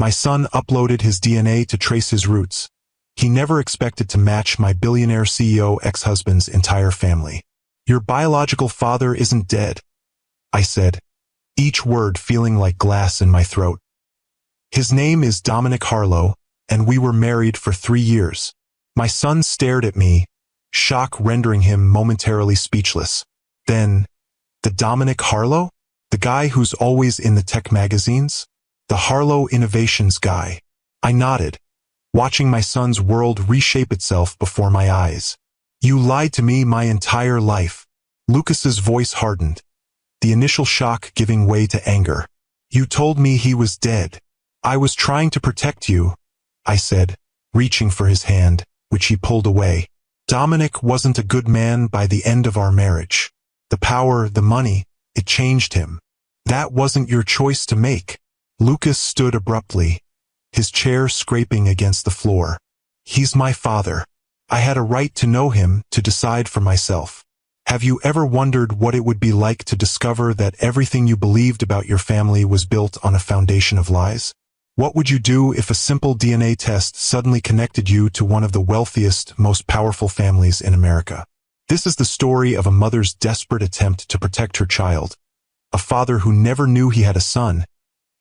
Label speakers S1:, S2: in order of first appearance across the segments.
S1: My son uploaded his DNA to trace his roots. He never expected to match my billionaire CEO ex-husband's entire family. Your biological father isn't dead, I said, each word feeling like glass in my throat. His name is Dominic Harlow, and we were married for 3 years. My son stared at me, shock rendering him momentarily speechless. Then, the Dominic Harlow? The guy who's always in the tech magazines? The Harlow Innovations guy. I nodded, watching my son's world reshape itself before my eyes. You lied to me my entire life. Lucas's voice hardened, the initial shock giving way to anger. You told me he was dead. I was trying to protect you, I said, reaching for his hand, which he pulled away. Dominic wasn't a good man by the end of our marriage. The power, the money, it changed him. That wasn't your choice to make. Lucas stood abruptly, his chair scraping against the floor. He's my father. I had a right to know him, to decide for myself. Have you ever wondered what it would be like to discover that everything you believed about your family was built on a foundation of lies? What would you do if a simple DNA test suddenly connected you to one of the wealthiest, most powerful families in America? This is the story of a mother's desperate attempt to protect her child, a father who never knew he had a son,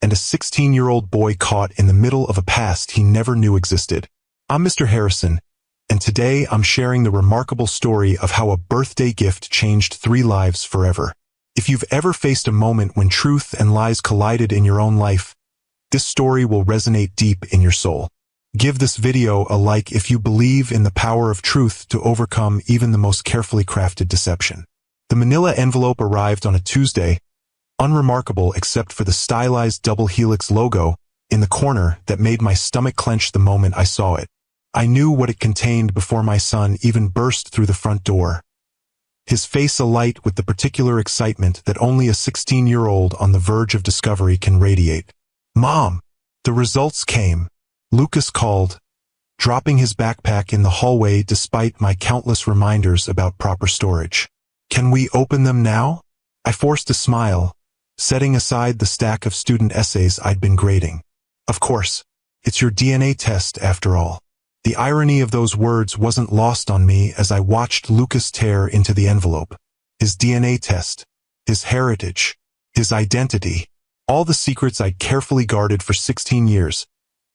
S1: and a 16-year-old boy caught in the middle of a past he never knew existed. I'm Mr. Harrison, and today I'm sharing the remarkable story of how a birthday gift changed 3 lives forever. If you've ever faced a moment when truth and lies collided in your own life, this story will resonate deep in your soul. Give this video a like if you believe in the power of truth to overcome even the most carefully crafted deception. The manila envelope arrived on a Tuesday, unremarkable except for the stylized double helix logo in the corner that made my stomach clench the moment I saw it. I knew what it contained before my son even burst through the front door, his face alight with the particular excitement that only a 16-year-old on the verge of discovery can radiate. Mom! The results came, Lucas called, dropping his backpack in the hallway despite my countless reminders about proper storage. Can we open them now? I forced a smile, setting aside the stack of student essays I'd been grading. Of course, it's your DNA test after all. The irony of those words wasn't lost on me as I watched Lucas tear into the envelope. His DNA test, his heritage, his identity, all the secrets I'd carefully guarded for 16 years,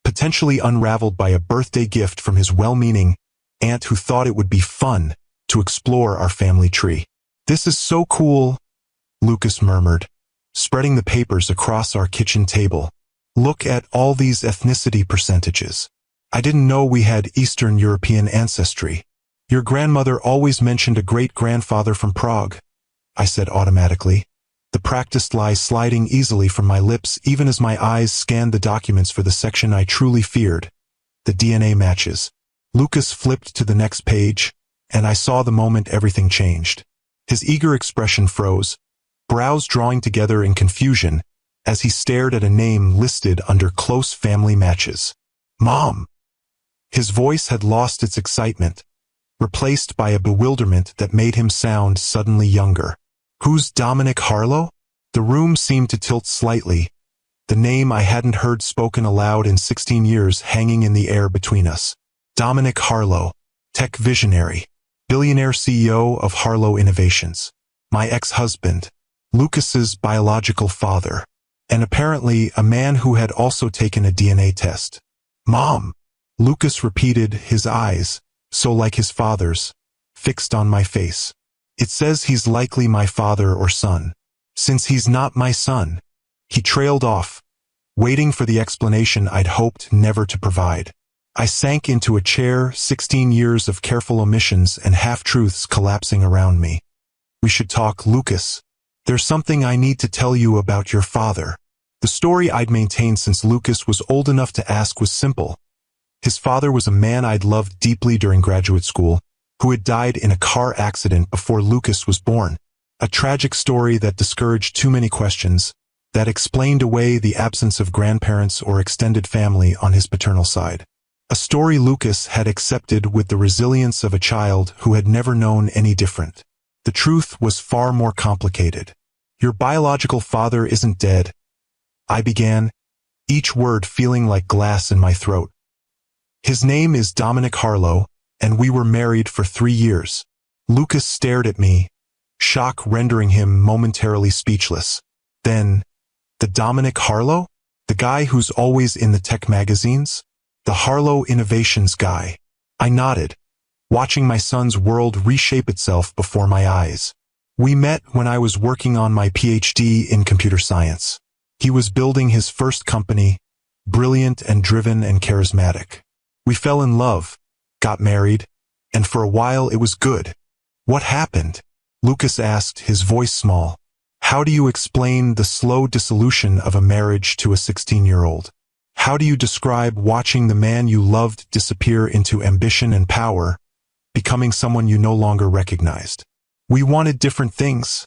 S1: potentially unraveled by a birthday gift from his well-meaning aunt who thought it would be fun to explore our family tree. This is so cool, Lucas murmured, spreading the papers across our kitchen table. Look at all these ethnicity percentages. I didn't know we had Eastern European ancestry. Your grandmother always mentioned a great-grandfather from Prague, I said automatically, the practiced lie sliding easily from my lips even as my eyes scanned the documents for the section I truly feared, the DNA matches. Lucas flipped to the next page, and I saw the moment everything changed. His eager expression froze, brows drawing together in confusion as he stared at a name listed under close family matches. Mom! His voice had lost its excitement, replaced by a bewilderment that made him sound suddenly younger. Who's Dominic Harlow? The room seemed to tilt slightly, the name I hadn't heard spoken aloud in 16 years hanging in the air between us. Dominic Harlow, tech visionary, billionaire CEO of Harlow Innovations, my ex-husband, Lucas's biological father, and apparently a man who had also taken a DNA test. Mom! Lucas repeated, his eyes, so like his father's, fixed on my face. It says he's likely my father or son. Since he's not my son. He trailed off, waiting for the explanation I'd hoped never to provide. I sank into a chair, 16 years of careful omissions and half-truths collapsing around me. We should talk, Lucas. There's something I need to tell you about your father. The story I'd maintained since Lucas was old enough to ask was simple. His father was a man I'd loved deeply during graduate school, who had died in a car accident before Lucas was born. A tragic story that discouraged too many questions, that explained away the absence of grandparents or extended family on his paternal side. A story Lucas had accepted with the resilience of a child who had never known any different. The truth was far more complicated. Your biological father isn't dead, I began, each word feeling like glass in my throat. His name is Dominic Harlow, and we were married for 3 years. Lucas stared at me, shock rendering him momentarily speechless. Then, the Dominic Harlow? The guy who's always in the tech magazines? The Harlow Innovations guy. I nodded, watching my son's world reshape itself before my eyes. We met when I was working on my PhD in computer science. He was building his first company, brilliant and driven and charismatic. We fell in love, got married, and for a while it was good. What happened? Lucas asked, his voice small. How do you explain the slow dissolution of a marriage to a 16-year-old? How do you describe watching the man you loved disappear into ambition and power, becoming someone you no longer recognized? We wanted different things,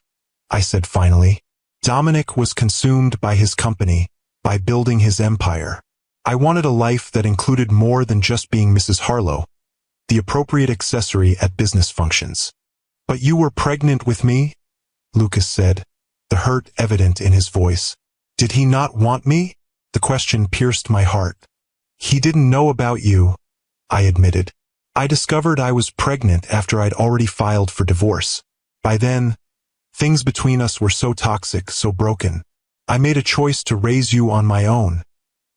S1: I said finally. Dominic was consumed by his company, by building his empire. I wanted a life that included more than just being Mrs. Harlow, the appropriate accessory at business functions. But you were pregnant with me? Lucas said, the hurt evident in his voice. Did he not want me? The question pierced my heart. He didn't know about you, I admitted. I discovered I was pregnant after I'd already filed for divorce. By then, things between us were so toxic, so broken. I made a choice to raise you on my own,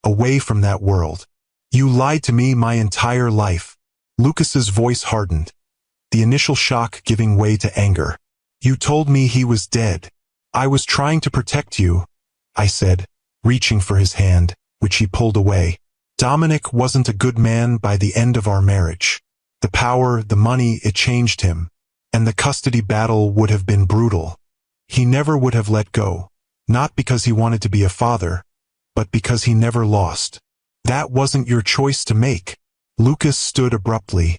S1: away from that world. You lied to me my entire life. Lucas's voice hardened, the initial shock giving way to anger. You told me he was dead. I was trying to protect you, I said, reaching for his hand, which he pulled away. Dominic wasn't a good man by the end of our marriage. The power, the money, it changed him, and the custody battle would have been brutal. He never would have let go, not because he wanted to be a father, but because he never lost. That wasn't your choice to make. Lucas stood abruptly,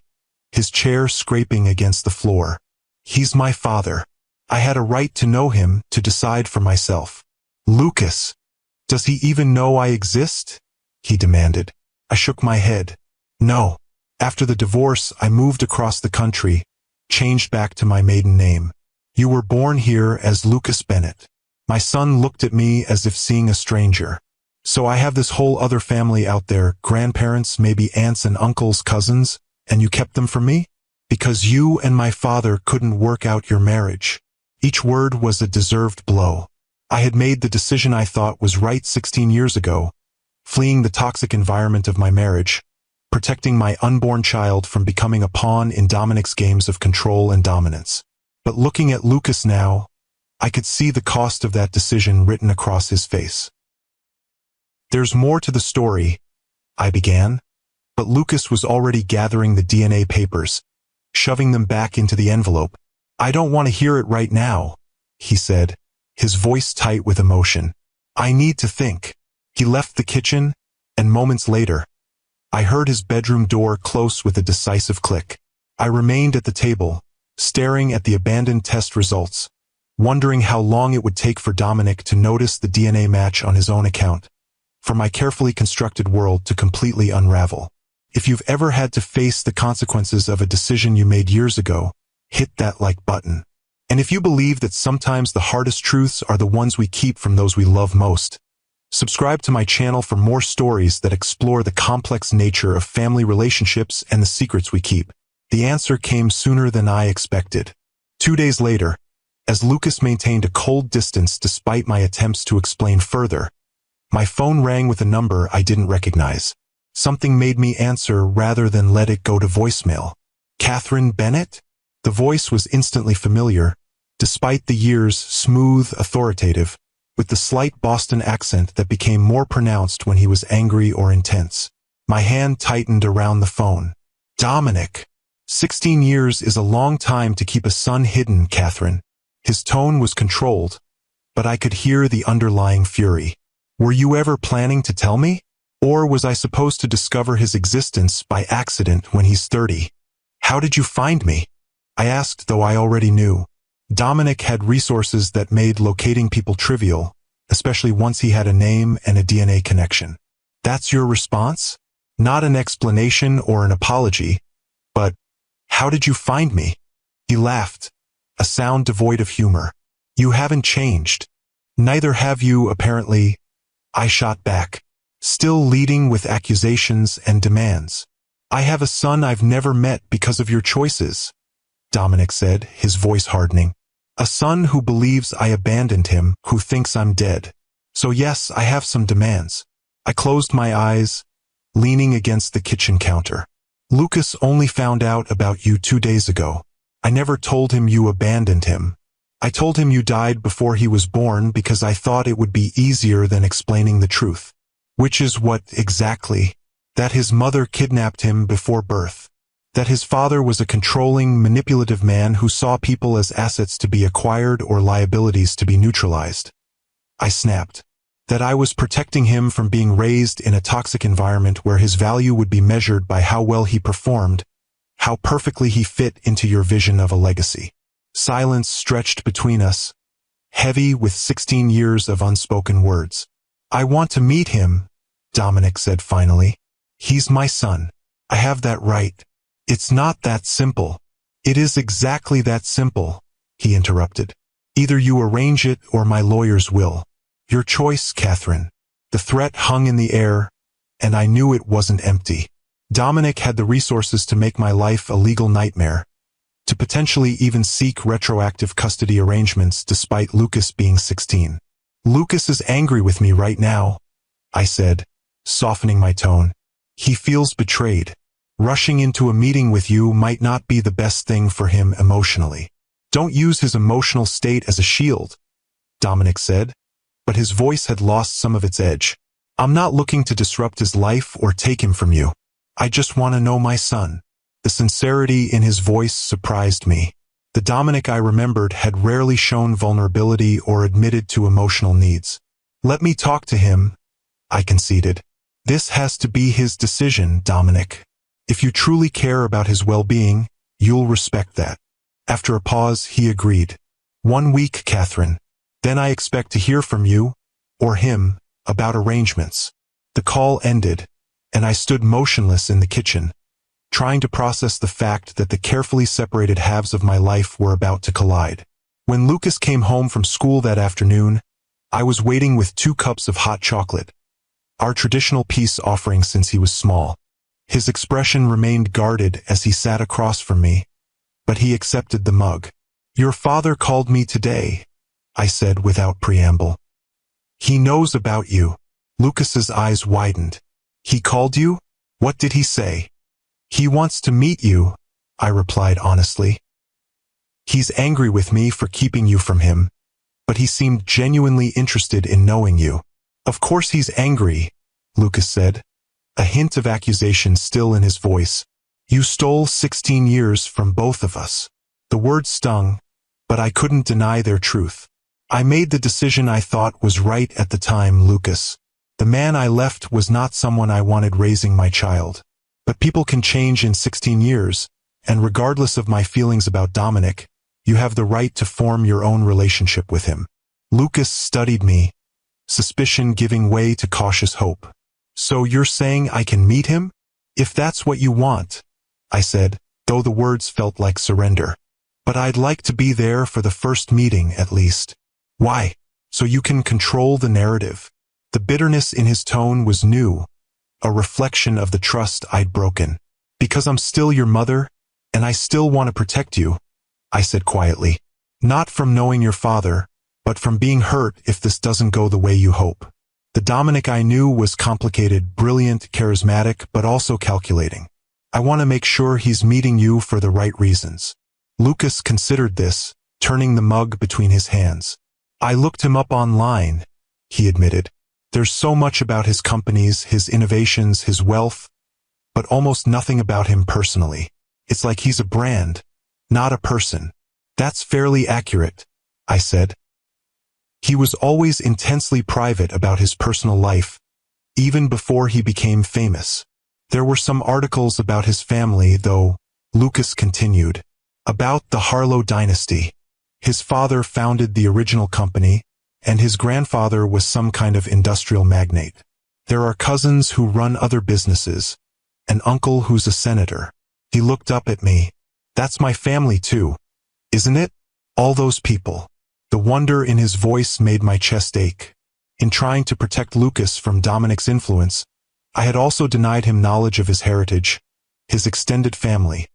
S1: his chair scraping against the floor. He's my father. I had a right to know him, to decide for myself. Lucas, does he even know I exist? He demanded. I shook my head. No. After the divorce, I moved across the country, changed back to my maiden name. You were born here as Lucas Bennett. My son looked at me as if seeing a stranger. So I have this whole other family out there, grandparents, maybe aunts and uncles, cousins, and you kept them from me? Because you and my father couldn't work out your marriage. Each word was a deserved blow. I had made the decision I thought was right 16 years ago, fleeing the toxic environment of my marriage, protecting my unborn child from becoming a pawn in Dominic's games of control and dominance. But looking at Lucas now, I could see the cost of that decision written across his face. There's more to the story, I began, but Lucas was already gathering the DNA papers, shoving them back into the envelope. I don't want to hear it right now, he said, his voice tight with emotion. I need to think. He left the kitchen, and moments later, I heard his bedroom door close with a decisive click. I remained at the table, staring at the abandoned test results, wondering how long it would take for Dominic to notice the DNA match on his own account, for my carefully constructed world to completely unravel. If you've ever had to face the consequences of a decision you made years ago, hit that like button. And if you believe that sometimes the hardest truths are the ones we keep from those we love most, subscribe to my channel for more stories that explore the complex nature of family relationships and the secrets we keep. The answer came sooner than I expected. 2 days later, as Lucas maintained a cold distance despite my attempts to explain further, my phone rang with a number I didn't recognize. Something made me answer rather than let it go to voicemail. Catherine Bennett? The voice was instantly familiar, despite the years smooth, authoritative, with the slight Boston accent that became more pronounced when he was angry or intense. My hand tightened around the phone. Dominic. 16 years is a long time to keep a son hidden, Catherine. His tone was controlled, but I could hear the underlying fury. Were you ever planning to tell me? Or was I supposed to discover his existence by accident when he's 30? How did you find me? I asked, though I already knew. Dominic had resources that made locating people trivial, especially once he had a name and a DNA connection. That's your response? Not an explanation or an apology, but how did you find me? He laughed, a sound devoid of humor. You haven't changed. Neither have you, apparently. I shot back. still leading with accusations and demands. I have a son I've never met because of your choices, Dominic said, his voice hardening. A son who believes I abandoned him, who thinks I'm dead. So yes, I have some demands. I closed my eyes, leaning against the kitchen counter. Lucas only found out about you 2 days ago. I never told him you abandoned him. I told him you died before he was born because I thought it would be easier than explaining the truth. Which is what exactly? That his mother kidnapped him before birth. That his father was a controlling, manipulative man who saw people as assets to be acquired or liabilities to be neutralized. I snapped. That I was protecting him from being raised in a toxic environment where his value would be measured by how well he performed, how perfectly he fit into your vision of a legacy. Silence stretched between us, heavy with 16 years of unspoken words. I want to meet him, Dominic said finally. He's my son. I have that right. It's not that simple. It is exactly that simple, he interrupted. Either you arrange it or my lawyers will. Your choice, Catherine. The threat hung in the air, and I knew it wasn't empty. Dominic had the resources to make my life a legal nightmare, to potentially even seek retroactive custody arrangements despite Lucas being 16. Lucas is angry with me right now, I said, softening my tone. He feels betrayed. Rushing into a meeting with you might not be the best thing for him emotionally. Don't use his emotional state as a shield, Dominic said, but his voice had lost some of its edge. I'm not looking to disrupt his life or take him from you. I just want to know my son. The sincerity in his voice surprised me. The Dominic I remembered had rarely shown vulnerability or admitted to emotional needs. Let me talk to him, I conceded. This has to be his decision, Dominic. If you truly care about his well-being, you'll respect that. After a pause, he agreed. 1 week, Catherine. Then I expect to hear from you, or him, about arrangements. The call ended, and I stood motionless in the kitchen, trying to process the fact that the carefully separated halves of my life were about to collide. When Lucas came home from school that afternoon, I was waiting with 2 cups of hot chocolate, our traditional peace offering since he was small. His expression remained guarded as he sat across from me, but he accepted the mug. Your father called me today, I said without preamble. He knows about you. Lucas's eyes widened. He called you? What did he say? He wants to meet you, I replied honestly. He's angry with me for keeping you from him, but he seemed genuinely interested in knowing you. Of course he's angry, Lucas said, a hint of accusation still in his voice. You stole 16 years from both of us. The words stung, but I couldn't deny their truth. I made the decision I thought was right at the time, Lucas. The man I left was not someone I wanted raising my child. But people can change in 16 years, and regardless of my feelings about Dominic, you have the right to form your own relationship with him. Lucas studied me, suspicion giving way to cautious hope. So you're saying I can meet him? If that's what you want, I said, though the words felt like surrender. But I'd like to be there for the first meeting at least. Why? So you can control the narrative. The bitterness in his tone was new, a reflection of the trust I'd broken. Because I'm still your mother, and I still want to protect you, I said quietly. Not from knowing your father, but from being hurt if this doesn't go the way you hope. The Dominic I knew was complicated, brilliant, charismatic, but also calculating. I want to make sure he's meeting you for the right reasons. Lucas considered this, turning the mug between his hands. I looked him up online, he admitted. There's so much about his companies, his innovations, his wealth, but almost nothing about him personally. It's like he's a brand, not a person. That's fairly accurate, I said. He was always intensely private about his personal life, even before he became famous. There were some articles about his family, though, Lucas continued, about the Harlow dynasty. His father founded the original company, and his grandfather was some kind of industrial magnate. There are cousins who run other businesses, an uncle who's a senator. He looked up at me. That's my family too, isn't it? All those people. The wonder in his voice made my chest ache. In trying to protect Lucas from Dominic's influence, I had also denied him knowledge of his heritage, his extended family,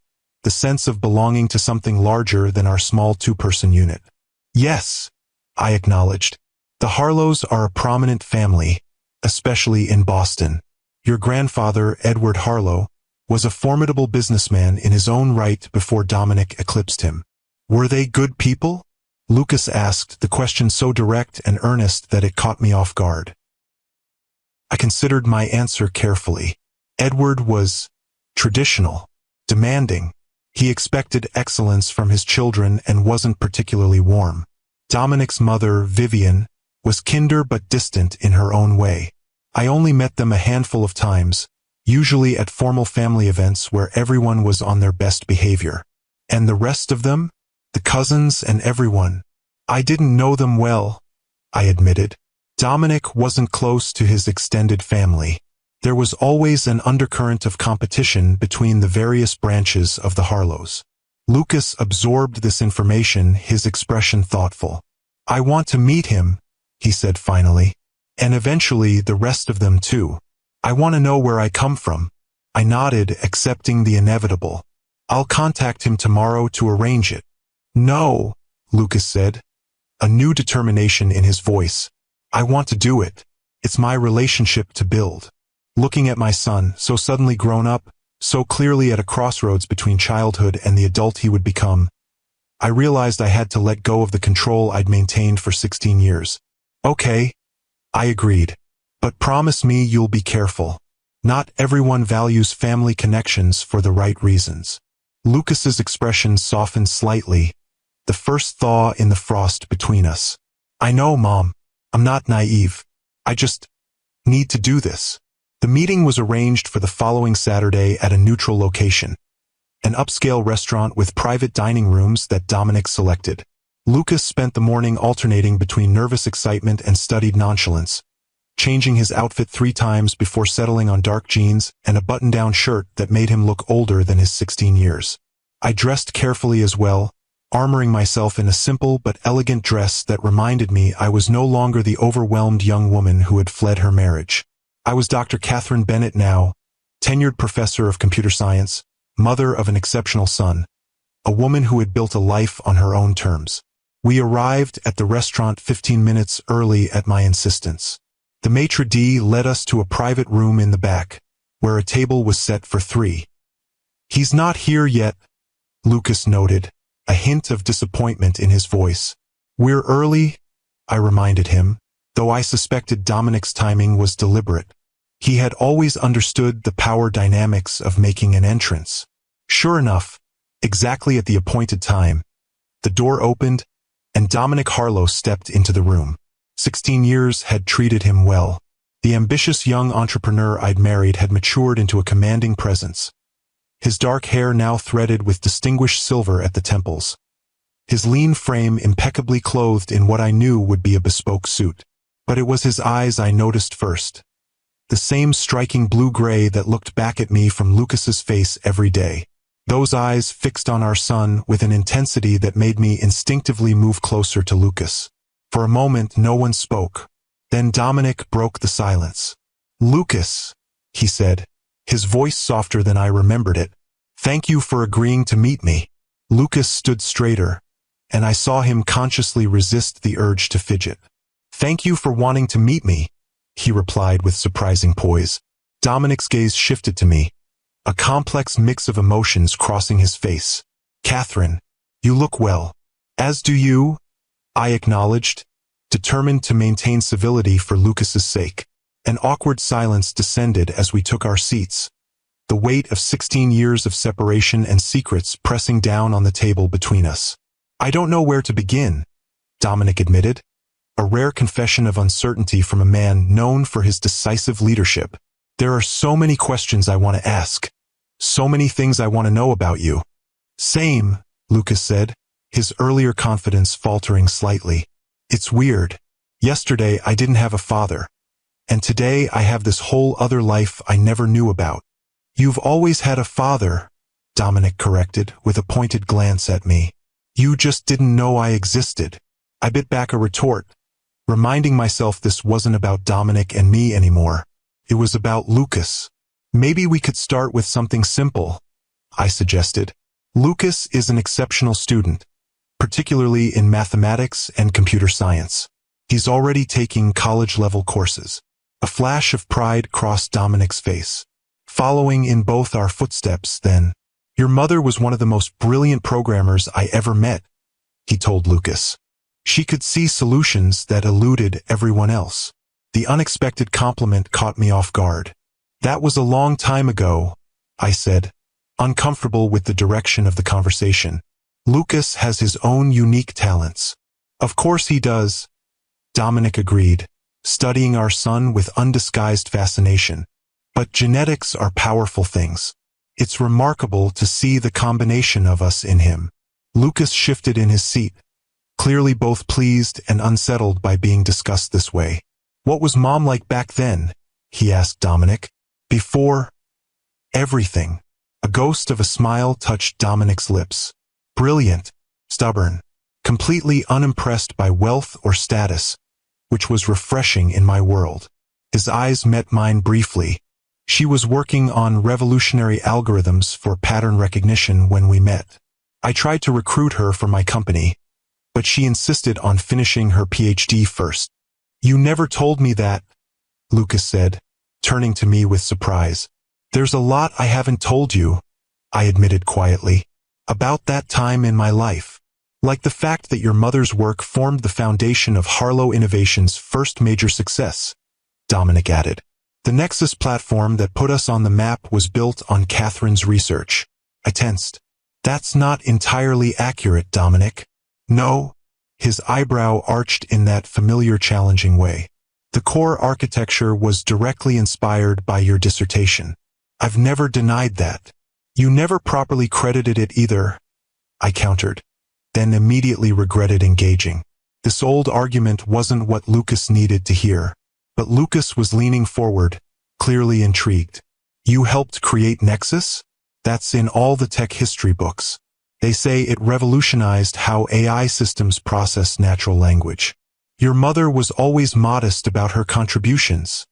S1: the sense of belonging to something larger than our small two-person unit. Yes, I acknowledged. The Harlows are a prominent family, especially in Boston. Your grandfather, Edward Harlow, was a formidable businessman in his own right before Dominic eclipsed him. Were they good people? Lucas asked, the question so direct and earnest that it caught me off guard. I considered my answer carefully. Edward was traditional, demanding. He expected excellence from his children and wasn't particularly warm. Dominic's mother, Vivian, was kinder but distant in her own way. I only met them a handful of times, usually at formal family events where everyone was on their best behavior. And the rest of them? The cousins and everyone. I didn't know them well, I admitted. Dominic wasn't close to his extended family. There was always an undercurrent of competition between the various branches of the Harlows. Lucas absorbed this information, his expression thoughtful. I want to meet him, he said finally. And eventually the rest of them too. I want to know where I come from. I nodded, accepting the inevitable. I'll contact him tomorrow to arrange it. No, Lucas said, a new determination in his voice. I want to do it. It's my relationship to build. Looking at my son, so suddenly grown up, so clearly at a crossroads between childhood and the adult he would become, I realized I had to let go of the control I'd maintained for 16 years. Okay, I agreed. But promise me you'll be careful. Not everyone values family connections for the right reasons. Lucas's expression softened slightly, the first thaw in the frost between us. I know, Mom. I'm not naive. I just need to do this. The meeting was arranged for the following Saturday at a neutral location, an upscale restaurant with private dining rooms that Dominic selected. Lucas spent the morning alternating between nervous excitement and studied nonchalance, changing his outfit 3 times before settling on dark jeans and a button-down shirt that made him look older than his 16 years. I dressed carefully as well, armoring myself in a simple but elegant dress that reminded me I was no longer the overwhelmed young woman who had fled her marriage. I was Dr. Catherine Bennett now, tenured professor of computer science, mother of an exceptional son, a woman who had built a life on her own terms. We arrived at the restaurant 15 minutes early at my insistence. The maitre d' led us to a private room in the back, where a table was set for 3. He's not here yet, Lucas noted, a hint of disappointment in his voice. We're early, I reminded him, though I suspected Dominic's timing was deliberate. He had always understood the power dynamics of making an entrance. Sure enough, exactly at the appointed time, the door opened, and Dominic Harlow stepped into the room. 16 years had treated him well. The ambitious young entrepreneur I'd married had matured into a commanding presence. His dark hair now threaded with distinguished silver at the temples. His lean frame impeccably clothed in what I knew would be a bespoke suit. But it was his eyes I noticed first. The same striking blue-gray that looked back at me from Lucas's face every day. Those eyes fixed on our son with an intensity that made me instinctively move closer to Lucas. For a moment, no one spoke. Then Dominic broke the silence. Lucas, he said, his voice softer than I remembered it. Thank you for agreeing to meet me. Lucas stood straighter, and I saw him consciously resist the urge to fidget. Thank you for wanting to meet me, he replied with surprising poise. Dominic's gaze shifted to me, a complex mix of emotions crossing his face. Catherine, you look well. As do you, I acknowledged, determined to maintain civility for Lucas's sake. An awkward silence descended as we took our seats, the weight of 16 years of separation and secrets pressing down on the table between us. I don't know where to begin, Dominic admitted, a rare confession of uncertainty from a man known for his decisive leadership. There are so many questions I want to ask, so many things I want to know about you. Same, Lucas said, his earlier confidence faltering slightly. It's weird. Yesterday I didn't have a father, and today I have this whole other life I never knew about. You've always had a father, Dominic corrected with a pointed glance at me. You just didn't know I existed. I bit back a retort, reminding myself this wasn't about Dominic and me anymore. It was about Lucas. Maybe we could start with something simple, I suggested. Lucas is an exceptional student, particularly in mathematics and computer science. He's already taking college-level courses. A flash of pride crossed Dominic's face. Following in both our footsteps, then. Your mother was one of the most brilliant programmers I ever met, he told Lucas. She could see solutions that eluded everyone else. The unexpected compliment caught me off guard. That was a long time ago, I said, uncomfortable with the direction of the conversation. Lucas has his own unique talents. Of course he does, Dominic agreed, studying our son with undisguised fascination. But genetics are powerful things. It's remarkable to see the combination of us in him. Lucas shifted in his seat, clearly both pleased and unsettled by being discussed this way. What was Mom like back then? He asked Dominic. Before everything. A ghost of a smile touched Dominic's lips. Brilliant, stubborn, completely unimpressed by wealth or status, which was refreshing in my world. His eyes met mine briefly. She was working on revolutionary algorithms for pattern recognition when we met. I tried to recruit her for my company, but she insisted on finishing her PhD first. You never told me that, Lucas said, turning to me with surprise. There's a lot I haven't told you, I admitted quietly, about that time in my life. Like the fact that your mother's work formed the foundation of Harlow Innovation's first major success, Dominic added. The Nexus platform that put us on the map was built on Catherine's research. I tensed. That's not entirely accurate, Dominic. No. His eyebrow arched in that familiar challenging way. The core architecture was directly inspired by your dissertation. I've never denied that. You never properly credited it either, I countered, then immediately regretted engaging. This old argument wasn't what Lucas needed to hear. But Lucas was leaning forward, clearly intrigued. You helped create Nexus? That's in all the tech history books. They say it revolutionized how AI systems process natural language. Your mother was always modest about her contributions,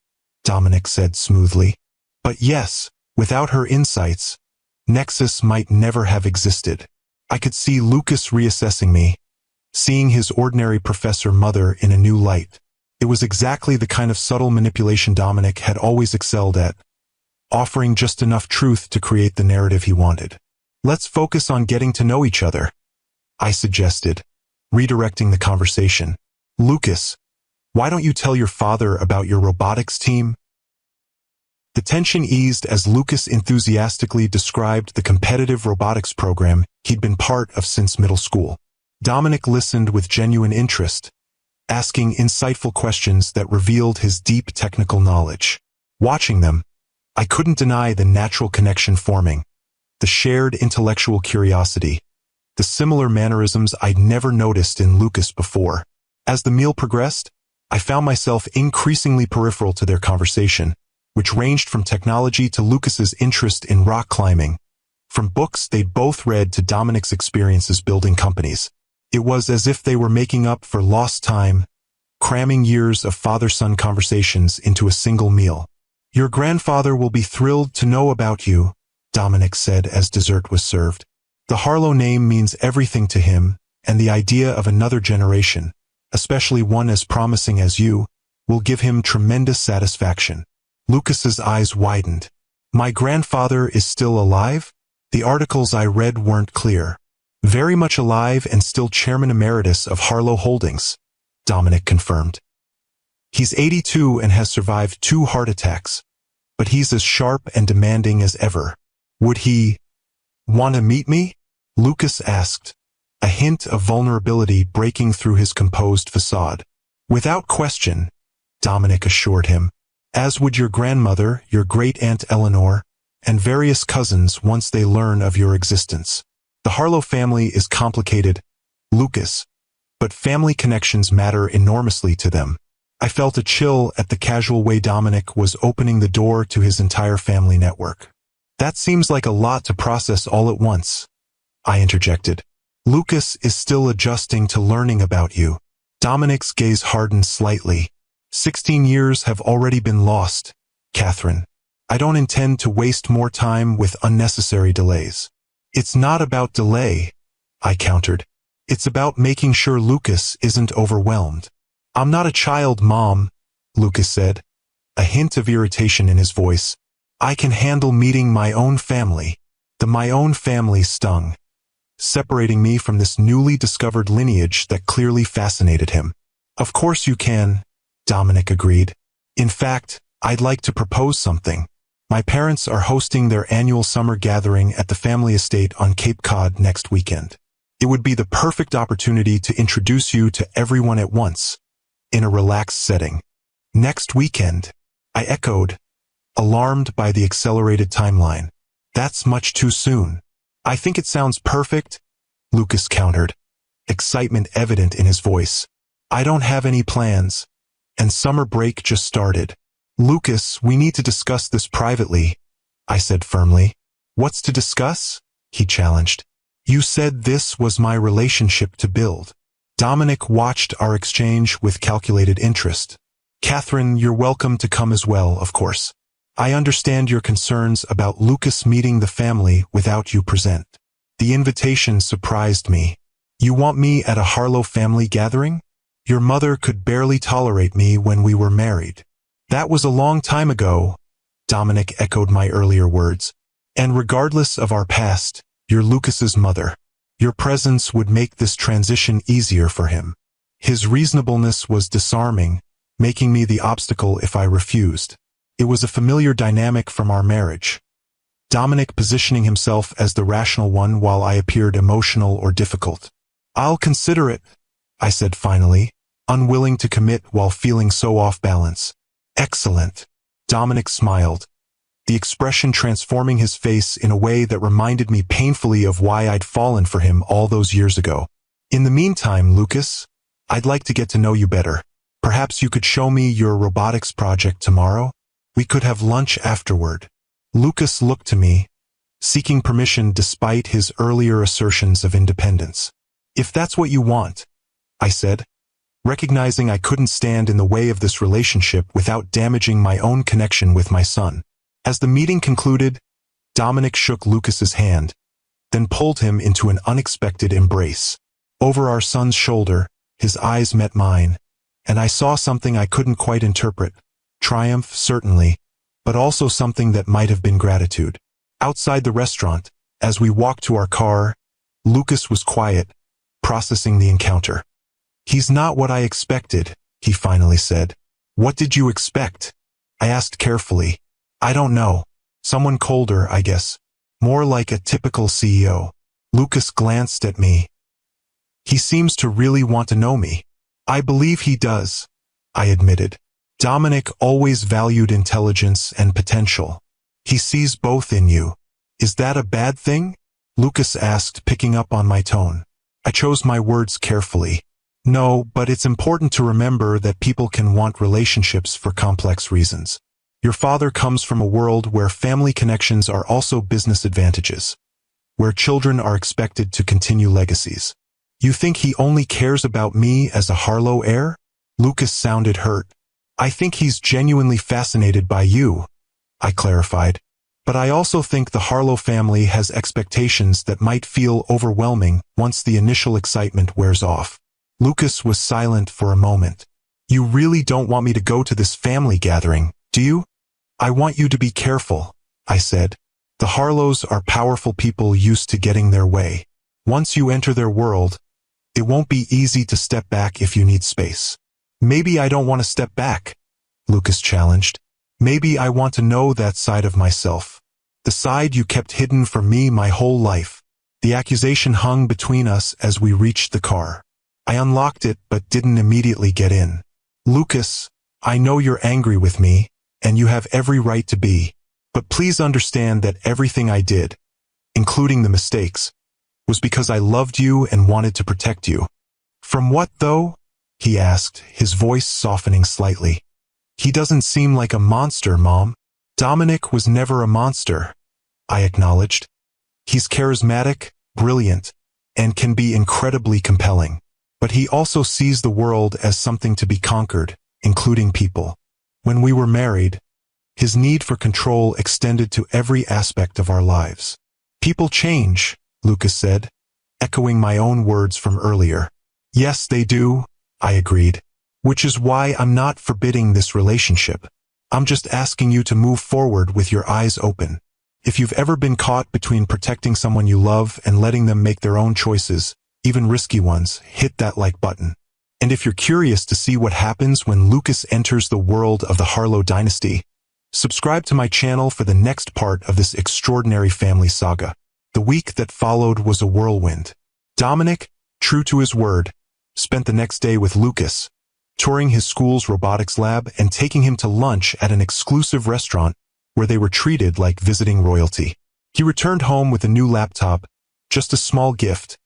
S1: Dominic said smoothly. But yes, without her insights, Nexus might never have existed. I could see Lucas reassessing me, seeing his ordinary professor mother in a new light. It was exactly the kind of subtle manipulation Dominic had always excelled at, offering just enough truth to create the narrative he wanted. Let's focus on getting to know each other, I suggested, redirecting the conversation. Lucas, why don't you tell your father about your robotics team? The tension eased as Lucas enthusiastically described the competitive robotics program he'd been part of since middle school. Dominic listened with genuine interest, asking insightful questions that revealed his deep technical knowledge. Watching them, I couldn't deny the natural connection forming, the shared intellectual curiosity, the similar mannerisms I'd never noticed in Lucas before. As the meal progressed, I found myself increasingly peripheral to their conversation, which ranged from technology to Lucas's interest in rock climbing, from books they'd both read to Dominic's experiences building companies. It was as if they were making up for lost time, cramming years of father-son conversations into a single meal. Your grandfather will be thrilled to know about you, Dominic said as dessert was served. The Harlow name means everything to him, and the idea of another generation, especially one as promising as you, will give him tremendous satisfaction. Lucas's eyes widened. My grandfather is still alive? The articles I read weren't clear. Very much alive and still chairman emeritus of Harlow Holdings, Dominic confirmed. He's 82 and has survived 2 heart attacks, but he's as sharp and demanding as ever. Would he want to meet me? Lucas asked, a hint of vulnerability breaking through his composed facade. Without question, Dominic assured him, as would your grandmother, your great-aunt Eleanor, and various cousins once they learn of your existence. The Harlow family is complicated, Lucas, but family connections matter enormously to them. I felt a chill at the casual way Dominic was opening the door to his entire family network. That seems like a lot to process all at once, I interjected. Lucas is still adjusting to learning about you. Dominic's gaze hardened slightly. 16 years have already been lost, Catherine. I don't intend to waste more time with unnecessary delays. It's not about delay, I countered. It's about making sure Lucas isn't overwhelmed. I'm not a child, Mom, Lucas said, a hint of irritation in his voice. I can handle meeting my own family. The my own family stung, separating me from this newly discovered lineage that clearly fascinated him. Of course you can, Dominic agreed. In fact, I'd like to propose something. My parents are hosting their annual summer gathering at the family estate on Cape Cod next weekend. It would be the perfect opportunity to introduce you to everyone at once, in a relaxed setting. Next weekend, I echoed, alarmed by the accelerated timeline. That's much too soon. I think it sounds perfect, Lucas countered, excitement evident in his voice. I don't have any plans, and summer break just started. Lucas, we need to discuss this privately, I said firmly. What's to discuss? He challenged. You said this was my relationship to build. Dominic watched our exchange with calculated interest. Catherine, you're welcome to come as well, of course. I understand your concerns about Lucas meeting the family without you present. The invitation surprised me. You want me at a Harlow family gathering? Your mother could barely tolerate me when we were married. That was a long time ago, Dominic echoed my earlier words. And regardless of our past, you're Lucas's mother. Your presence would make this transition easier for him. His reasonableness was disarming, making me the obstacle if I refused. It was a familiar dynamic from our marriage. Dominic positioning himself as the rational one while I appeared emotional or difficult. I'll consider it, I said finally, unwilling to commit while feeling so off balance. Excellent. Dominic smiled, the expression transforming his face in a way that reminded me painfully of why I'd fallen for him all those years ago. In the meantime, Lucas, I'd like to get to know you better. Perhaps you could show me your robotics project tomorrow? We could have lunch afterward. Lucas looked to me, seeking permission despite his earlier assertions of independence. If that's what you want, I said, recognizing I couldn't stand in the way of this relationship without damaging my own connection with my son. As the meeting concluded, Dominic shook Lucas's hand, then pulled him into an unexpected embrace. Over our son's shoulder, his eyes met mine, and I saw something I couldn't quite interpret. Triumph, certainly, but also something that might have been gratitude. Outside the restaurant, as we walked to our car, Lucas was quiet, processing the encounter. He's not what I expected, he finally said. What did you expect? I asked carefully. I don't know. Someone colder, I guess. More like a typical CEO. Lucas glanced at me. He seems to really want to know me. I believe he does, I admitted. Dominic always valued intelligence and potential. He sees both in you. Is that a bad thing? Lucas asked, picking up on my tone. I chose my words carefully. No, but it's important to remember that people can want relationships for complex reasons. Your father comes from a world where family connections are also business advantages, where children are expected to continue legacies. You think he only cares about me as a Harlow heir? Lucas sounded hurt. I think he's genuinely fascinated by you, I clarified. But I also think the Harlow family has expectations that might feel overwhelming once the initial excitement wears off. Lucas was silent for a moment. You really don't want me to go to this family gathering, do you? I want you to be careful, I said. The Harlows are powerful people used to getting their way. Once you enter their world, it won't be easy to step back if you need space. Maybe I don't want to step back, Lucas challenged. Maybe I want to know that side of myself. The side you kept hidden from me my whole life. The accusation hung between us as we reached the car. I unlocked it but didn't immediately get in. Lucas, I know you're angry with me, and you have every right to be. But please understand that everything I did, including the mistakes, was because I loved you and wanted to protect you. From what, though? He asked, his voice softening slightly. He doesn't seem like a monster, Mom. Dominic was never a monster, I acknowledged. He's charismatic, brilliant, and can be incredibly compelling. But he also sees the world as something to be conquered, including people. When we were married, his need for control extended to every aspect of our lives. People change, Lucas said, echoing my own words from earlier. Yes, they do, I agreed. Which is why I'm not forbidding this relationship. I'm just asking you to move forward with your eyes open. If you've ever been caught between protecting someone you love and letting them make their own choices, even risky ones, hit that like button. And if you're curious to see what happens when Lucas enters the world of the Harlow dynasty, subscribe to my channel for the next part of this extraordinary family saga. The week that followed was a whirlwind. Dominic, true to his word, spent the next day with Lucas, touring his school's robotics lab and taking him to lunch at an exclusive restaurant where they were treated like visiting royalty. He returned home with a new laptop, just a small gift.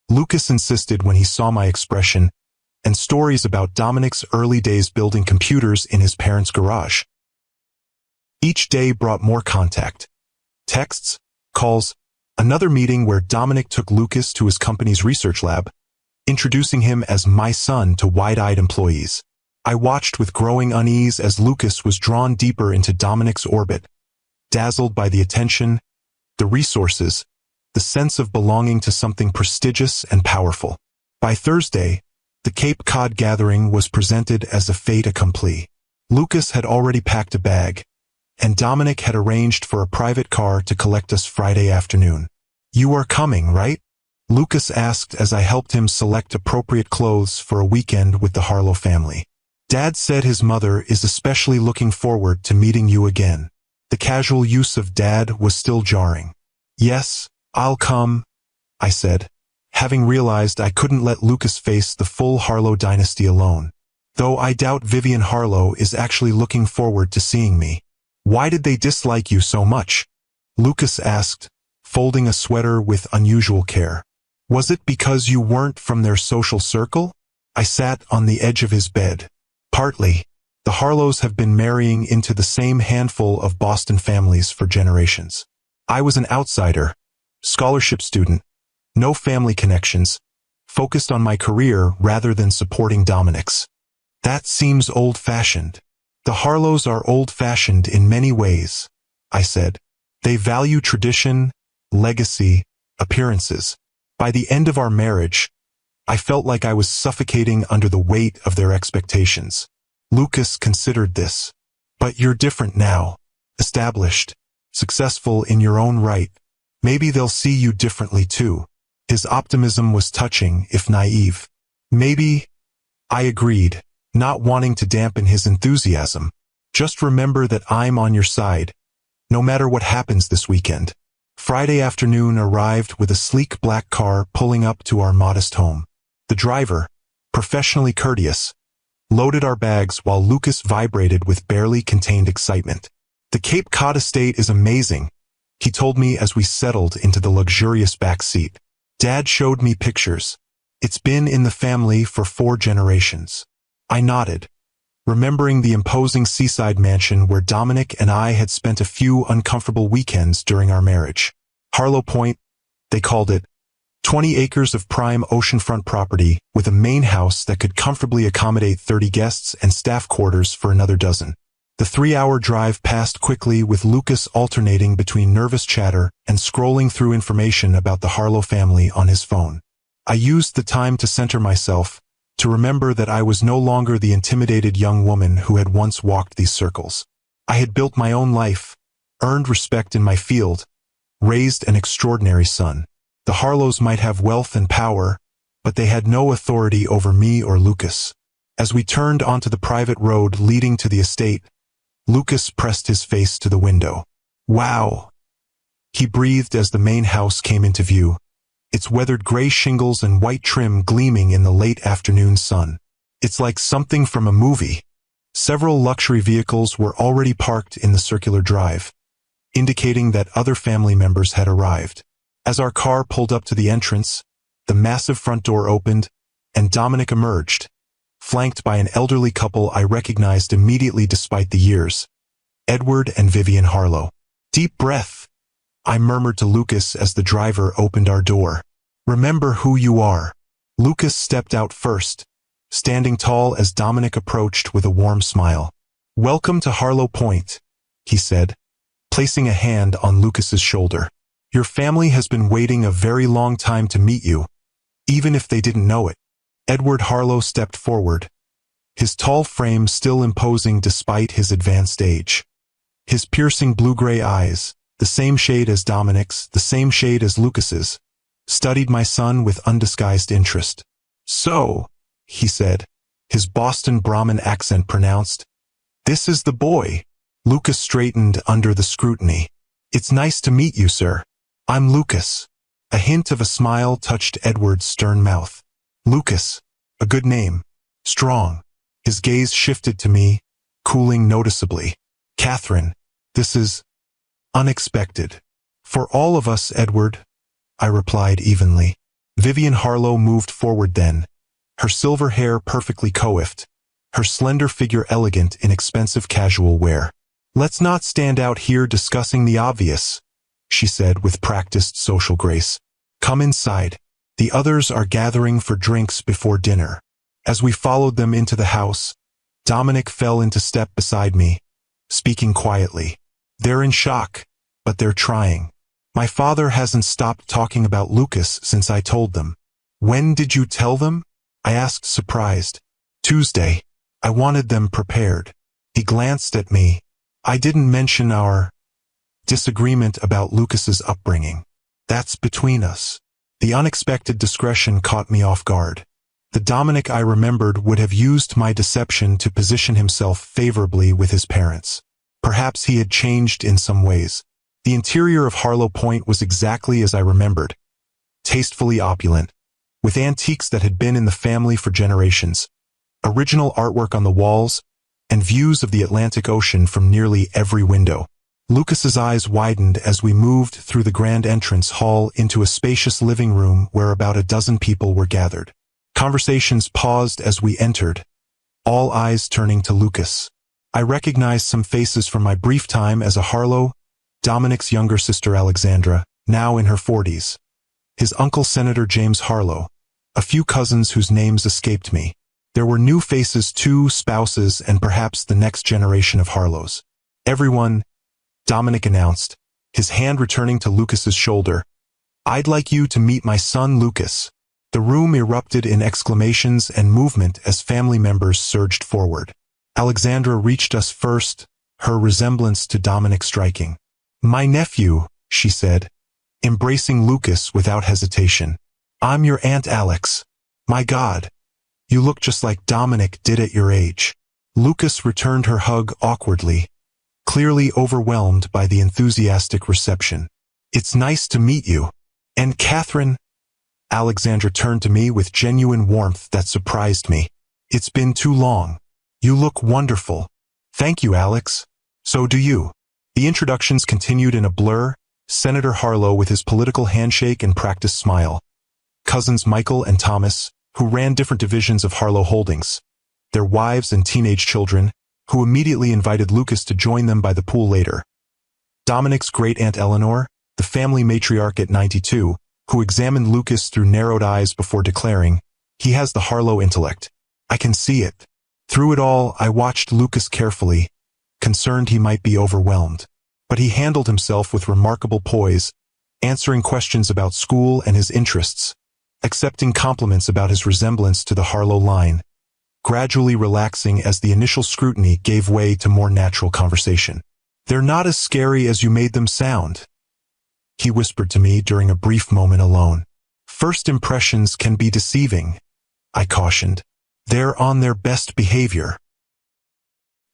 S1: Lucas insisted when he saw my expression, and stories about Dominic's early days building computers in his parents' garage. Each day brought more contact. Texts, calls, another meeting where Dominic took Lucas to his company's research lab, introducing him as my son to wide-eyed employees. I watched with growing unease as Lucas was drawn deeper into Dominic's orbit, dazzled by the attention, the resources, the sense of belonging to something prestigious and powerful. By Thursday, the Cape Cod gathering was presented as a fait accompli. Lucas had already packed a bag, and Dominic had arranged for a private car to collect us Friday afternoon. You are coming, right? Lucas asked as I helped him select appropriate clothes for a weekend with the Harlow family. Dad said his mother is especially looking forward to meeting you again. The casual use of dad was still jarring. Yes, I'll come, I said, having realized I couldn't let Lucas face the full Harlow dynasty alone. Though I doubt Vivian Harlow is actually looking forward to seeing me. Why did they dislike you so much? Lucas asked, folding a sweater with unusual care. Was it because you weren't from their social circle? I sat on the edge of his bed. Partly. The Harlows have been marrying into the same handful of Boston families for generations. I was an outsider, scholarship student, no family connections, focused on my career rather than supporting Dominic's. That seems old-fashioned. The Harlows are old-fashioned in many ways, I said. They value tradition, legacy, appearances. By the end of our marriage, I felt like I was suffocating under the weight of their expectations. Lucas considered this. But you're different now. Established. Successful in your own right. Maybe they'll see you differently too. His optimism was touching, if naive. Maybe, I agreed, not wanting to dampen his enthusiasm. Just remember that I'm on your side, no matter what happens this weekend. Friday afternoon arrived with a sleek black car pulling up to our modest home. The driver, professionally courteous, loaded our bags while Lucas vibrated with barely contained excitement. The Cape Cod estate is amazing, he told me as we settled into the luxurious back seat. Dad showed me pictures. It's been in the family for 4 generations. I nodded, remembering the imposing seaside mansion where Dominic and I had spent a few uncomfortable weekends during our marriage. Harlow Point, they called it, 20 acres of prime oceanfront property with a main house that could comfortably accommodate 30 guests and staff quarters for another dozen. The 3-hour drive passed quickly with Lucas alternating between nervous chatter and scrolling through information about the Harlow family on his phone. I used the time to center myself, to remember that I was no longer the intimidated young woman who had once walked these circles. I had built my own life, earned respect in my field, raised an extraordinary son. The Harlows might have wealth and power, but they had no authority over me or Lucas. As we turned onto the private road leading to the estate, Lucas pressed his face to the window. Wow! He breathed as the main house came into view, its weathered gray shingles and white trim gleaming in the late afternoon sun. It's like something from a movie. Several luxury vehicles were already parked in the circular drive, indicating that other family members had arrived. As our car pulled up to the entrance, the massive front door opened, and Dominic emerged, flanked by an elderly couple I recognized immediately despite the years, Edward and Vivian Harlow. Deep breath, I murmured to Lucas as the driver opened our door. Remember who you are. Lucas stepped out first, standing tall as Dominic approached with a warm smile. "Welcome to Harlow Point," he said, placing a hand on Lucas's shoulder. "Your family has been waiting a very long time to meet you, even if they didn't know it." Edward Harlow stepped forward, his tall frame still imposing despite his advanced age. His piercing blue-gray eyes, the same shade as Dominic's, the same shade as Lucas's, studied my son with undisguised interest. "So," he said, his Boston Brahmin accent pronounced, "this is the boy." Lucas straightened under the scrutiny. "It's nice to meet you, sir. I'm Lucas." A hint of a smile touched Edward's stern mouth. "Lucas, a good name. Strong." His gaze shifted to me, cooling noticeably. "Catherine, this is unexpected." "For all of us, Edward," I replied evenly. Vivian Harlow moved forward then, her silver hair perfectly coiffed, her slender figure elegant in expensive casual wear. "Let's not stand out here discussing the obvious," she said with practiced social grace. "Come inside. The others are gathering for drinks before dinner." As we followed them into the house, Dominic fell into step beside me, speaking quietly. "They're in shock, but they're trying. My father hasn't stopped talking about Lucas since I told them." "When did you tell them?" I asked, surprised. "Tuesday. I wanted them prepared." He glanced at me. "I didn't mention our disagreement about Lucas's upbringing. That's between us." The unexpected discretion caught me off guard. The Dominic I remembered would have used my deception to position himself favorably with his parents. Perhaps he had changed in some ways. The interior of Harlow Point was exactly as I remembered, tastefully opulent, with antiques that had been in the family for generations, original artwork on the walls, and views of the Atlantic Ocean from nearly every window. Lucas's eyes widened as we moved through the grand entrance hall into a spacious living room where about a dozen people were gathered. Conversations paused as we entered, all eyes turning to Lucas. I recognized some faces from my brief time as a Harlow, Dominic's younger sister Alexandra, now in her 40s, his uncle Senator James Harlow, a few cousins whose names escaped me. There were new faces too, spouses, and perhaps the next generation of Harlows. "Everyone," Dominic announced, his hand returning to Lucas's shoulder, "I'd like you to meet my son Lucas." The room erupted in exclamations and movement as family members surged forward. Alexandra reached us first, her resemblance to Dominic striking. "My nephew," she said, embracing Lucas without hesitation. "I'm your Aunt Alex. My God, you look just like Dominic did at your age." Lucas returned her hug awkwardly, clearly overwhelmed by the enthusiastic reception. "It's nice to meet you. And Catherine," Alexandra turned to me with genuine warmth that surprised me. "It's been too long. You look wonderful." "Thank you, Alex. So do you." The introductions continued in a blur, Senator Harlow with his political handshake and practiced smile, cousins Michael and Thomas, who ran different divisions of Harlow Holdings, their wives and teenage children, who immediately invited Lucas to join them by the pool later. Dominic's great-aunt Eleanor, the family matriarch at 92, who examined Lucas through narrowed eyes before declaring, "He has the Harlow intellect. I can see it." Through it all, I watched Lucas carefully, concerned he might be overwhelmed. But he handled himself with remarkable poise, answering questions about school and his interests, accepting compliments about his resemblance to the Harlow line, gradually relaxing as the initial scrutiny gave way to more natural conversation. "They're not as scary as you made them sound," he whispered to me during a brief moment alone. "First impressions can be deceiving," I cautioned. "They're on their best behavior."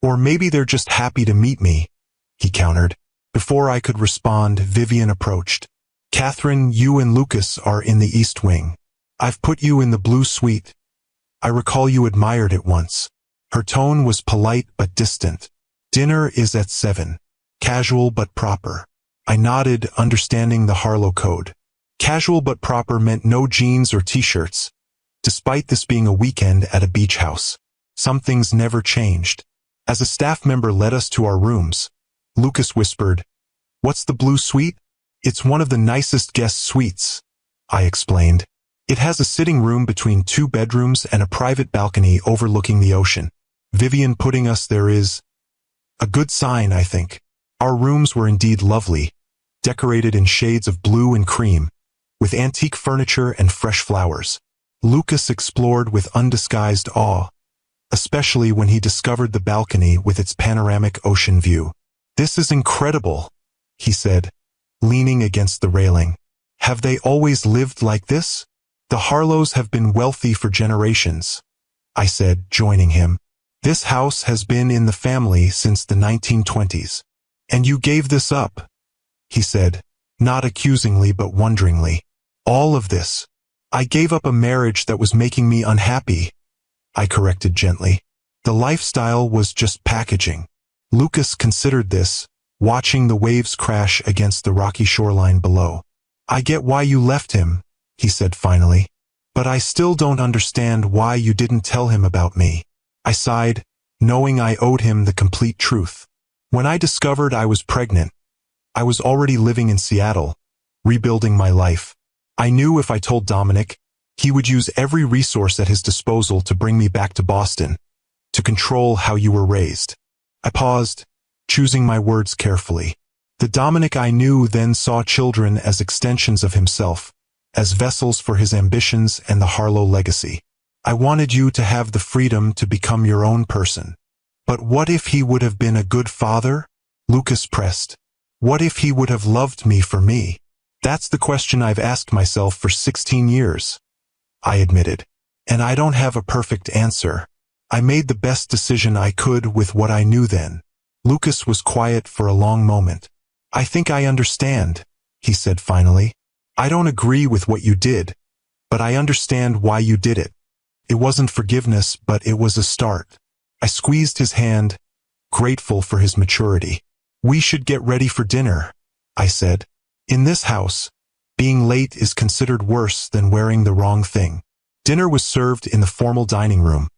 S1: "Or maybe they're just happy to meet me," he countered. Before I could respond, Vivian approached. "Catherine, you and Lucas are in the East Wing. I've put you in the Blue Suite. I recall you admired it once." Her tone was polite but distant. "Dinner is at 7. Casual but proper." I nodded, understanding the Harlow code. Casual but proper meant no jeans or t-shirts, despite this being a weekend at a beach house. Some things never changed. As a staff member led us to our rooms, Lucas whispered, "What's the Blue Suite?" "It's one of the nicest guest suites," I explained. It has a sitting room between 2 bedrooms and a private balcony overlooking the ocean. Vivian putting us there is a good sign, I think. Our rooms were indeed lovely, decorated in shades of blue and cream, with antique furniture and fresh flowers. Lucas explored with undisguised awe, especially when he discovered the balcony with its panoramic ocean view. "This is incredible," he said, leaning against the railing. "Have they always lived like this?" "The Harlows have been wealthy for generations," I said, joining him. "This house has been in the family since the 1920s. "And you gave this up?" he said, not accusingly but wonderingly. "All of this?" "I gave up a marriage that was making me unhappy," I corrected gently. "The lifestyle was just packaging." Lucas considered this, watching the waves crash against the rocky shoreline below. "I get why you left him," he said finally. "But I still don't understand why you didn't tell him about me." I sighed, knowing I owed him the complete truth. When I discovered I was pregnant, I was already living in Seattle, rebuilding my life. I knew if I told Dominic, he would use every resource at his disposal to bring me back to Boston, to control how you were raised. I paused, choosing my words carefully. The Dominic I knew then saw children as extensions of himself, as vessels for his ambitions and the Harlow legacy. I wanted you to have the freedom to become your own person. "But what if he would have been a good father?" Lucas pressed. "What if he would have loved me for me?" "That's the question I've asked myself for 16 years, I admitted. "And I don't have a perfect answer. I made the best decision I could with what I knew then." Lucas was quiet for a long moment. "I think I understand," he said finally. "I don't agree with what you did, but I understand why you did it. It wasn't forgiveness, but it was a start." I squeezed his hand, grateful for his maturity. "We should get ready for dinner," I said. "In this house, being late is considered worse than wearing the wrong thing." Dinner was served in the formal dining room,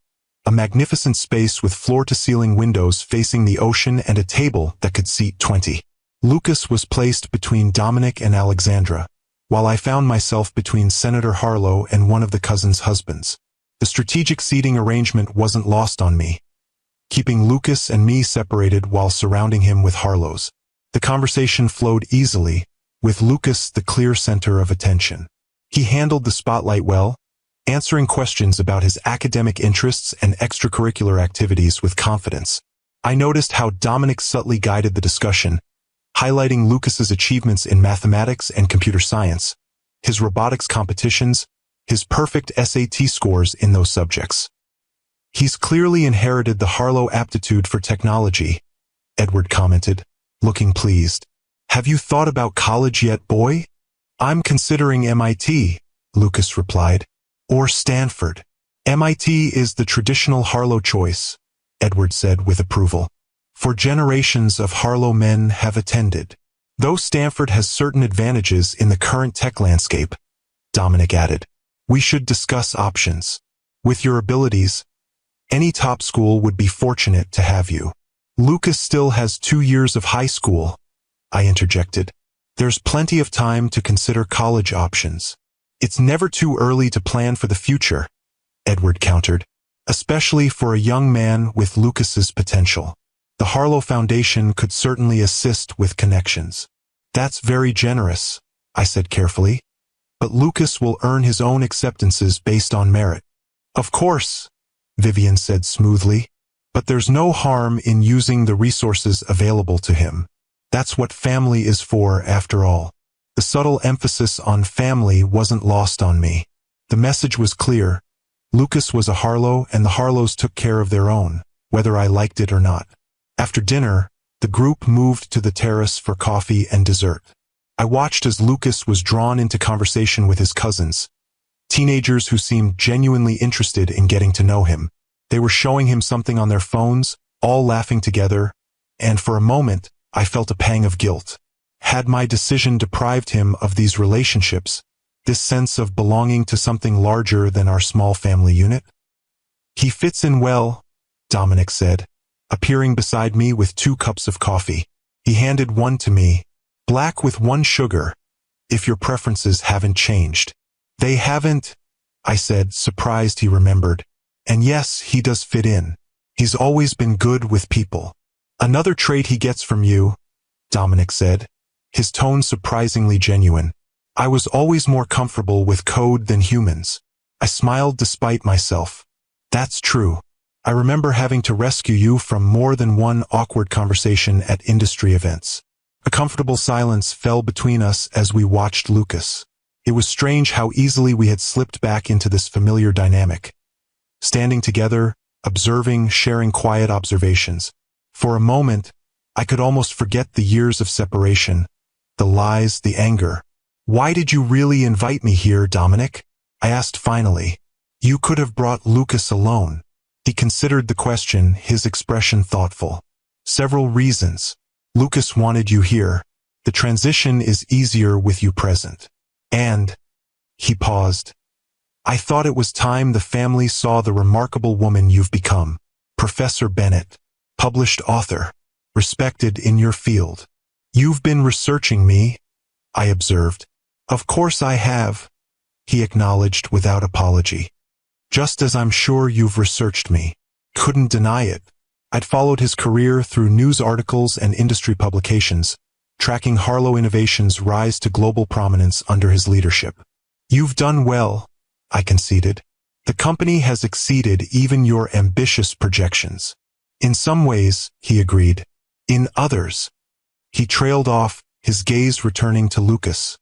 S1: a magnificent space with floor-to-ceiling windows facing the ocean and a table that could seat 20. Lucas was placed between Dominic and Alexandra, while I found myself between Senator Harlow and one of the cousins' husbands. The strategic seating arrangement wasn't lost on me, keeping Lucas and me separated while surrounding him with Harlows. The conversation flowed easily, with Lucas the clear center of attention. He handled the spotlight well, answering questions about his academic interests and extracurricular activities with confidence. I noticed how Dominic subtly guided the discussion, highlighting Lucas's achievements in mathematics and computer science, his robotics competitions, his perfect SAT scores in those subjects. "He's clearly inherited the Harlow aptitude for technology," Edward commented, looking pleased. "Have you thought about college yet, boy?" "I'm considering MIT," Lucas replied. "Or Stanford." "MIT is the traditional Harlow choice," Edward said with approval. "For generations of Harlow men have attended. Though Stanford has certain advantages in the current tech landscape," Dominic added. "We should discuss options. With your abilities, any top school would be fortunate to have you." "Lucas still has 2 years of high school," I interjected. "There's plenty of time to consider college options." "It's never too early to plan for the future," Edward countered, "especially for a young man with Lucas's potential. The Harlow Foundation could certainly assist with connections." "That's very generous," I said carefully. "But Lucas will earn his own acceptances based on merit." "Of course," Vivian said smoothly, "but there's no harm in using the resources available to him. That's what family is for, after all." The subtle emphasis on family wasn't lost on me. The message was clear. Lucas was a Harlow, and the Harlows took care of their own, whether I liked it or not. After dinner, the group moved to the terrace for coffee and dessert. I watched as Lucas was drawn into conversation with his cousins, teenagers who seemed genuinely interested in getting to know him. They were showing him something on their phones, all laughing together, and for a moment, I felt a pang of guilt. Had my decision deprived him of these relationships, this sense of belonging to something larger than our small family unit? "He fits in well," Dominic said, appearing beside me with 2 cups of coffee. He handed one to me, "Black with 1 sugar, if your preferences haven't changed." They haven't, I said, surprised he remembered. And yes, he does fit in. He's always been good with people. Another trait he gets from you, Dominic said, his tone surprisingly genuine. I was always more comfortable with code than humans. I smiled despite myself. That's true. I remember having to rescue you from more than one awkward conversation at industry events. A comfortable silence fell between us as we watched Lucas. It was strange how easily we had slipped back into this familiar dynamic. Standing together, observing, sharing quiet observations. For a moment, I could almost forget the years of separation, the lies, the anger. Why did you really invite me here, Dominic? I asked finally. You could have brought Lucas alone. He considered the question, his expression thoughtful. Several reasons. Lucas wanted you here. The transition is easier with you present. And, he paused, I thought it was time the family saw the remarkable woman you've become. Professor Bennett, published author, respected in your field. You've been researching me, I observed. Of course I have, he acknowledged without apology. Just as I'm sure you've researched me. Couldn't deny it. I'd followed his career through news articles and industry publications, tracking Harlow Innovation's rise to global prominence under his leadership. You've done well, I conceded. The company has exceeded even your ambitious projections. In some ways, he agreed. In others. He trailed off, his gaze returning to Lucas.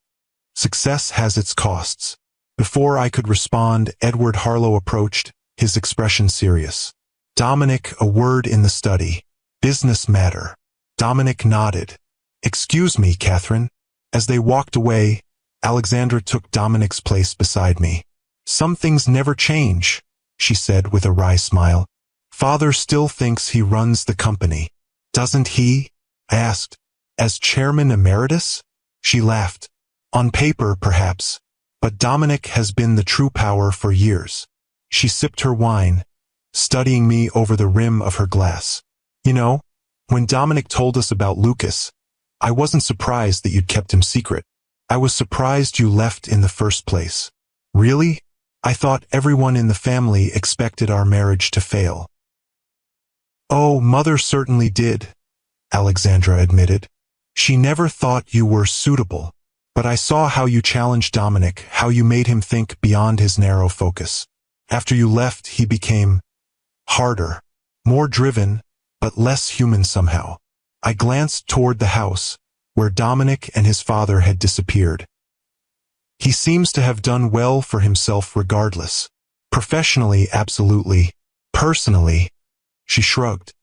S1: Success has its costs. Before I could respond, Edward Harlow approached, his expression serious. Dominic, a word in the study. Business matter. Dominic nodded. Excuse me, Catherine. As they walked away, Alexandra took Dominic's place beside me. Some things never change, she said with a wry smile. Father still thinks he runs the company. Doesn't he? I asked. As chairman emeritus? She laughed. On paper, perhaps. But Dominic has been the true power for years. She sipped her wine, studying me over the rim of her glass. You know, when Dominic told us about Lucas, I wasn't surprised that you'd kept him secret. I was surprised you left in the first place. Really? I thought everyone in the family expected our marriage to fail. Oh, Mother certainly did, Alexandra admitted. She never thought you were suitable. But I saw how you challenged Dominic, how you made him think beyond his narrow focus. After you left, he became harder, more driven, but less human somehow. I glanced toward the house, where Dominic and his father had disappeared. He seems to have done well for himself regardless. Professionally, absolutely. Personally, she shrugged.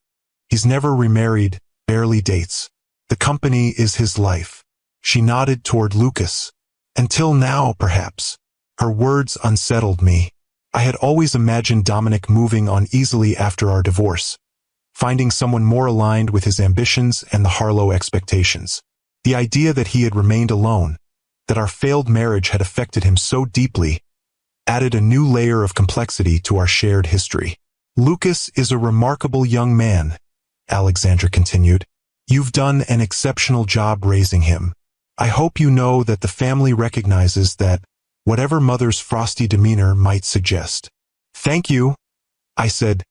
S1: He's never remarried, barely dates. The company is his life. She nodded toward Lucas. Until now, perhaps. Her words unsettled me. I had always imagined Dominic moving on easily after our divorce, finding someone more aligned with his ambitions and the Harlow expectations. The idea that he had remained alone, that our failed marriage had affected him so deeply, added a new layer of complexity to our shared history. Lucas is a remarkable young man, Alexandra continued. You've done an exceptional job raising him. I hope you know that the family recognizes that, whatever Mother's frosty demeanor might suggest. Thank you, I said,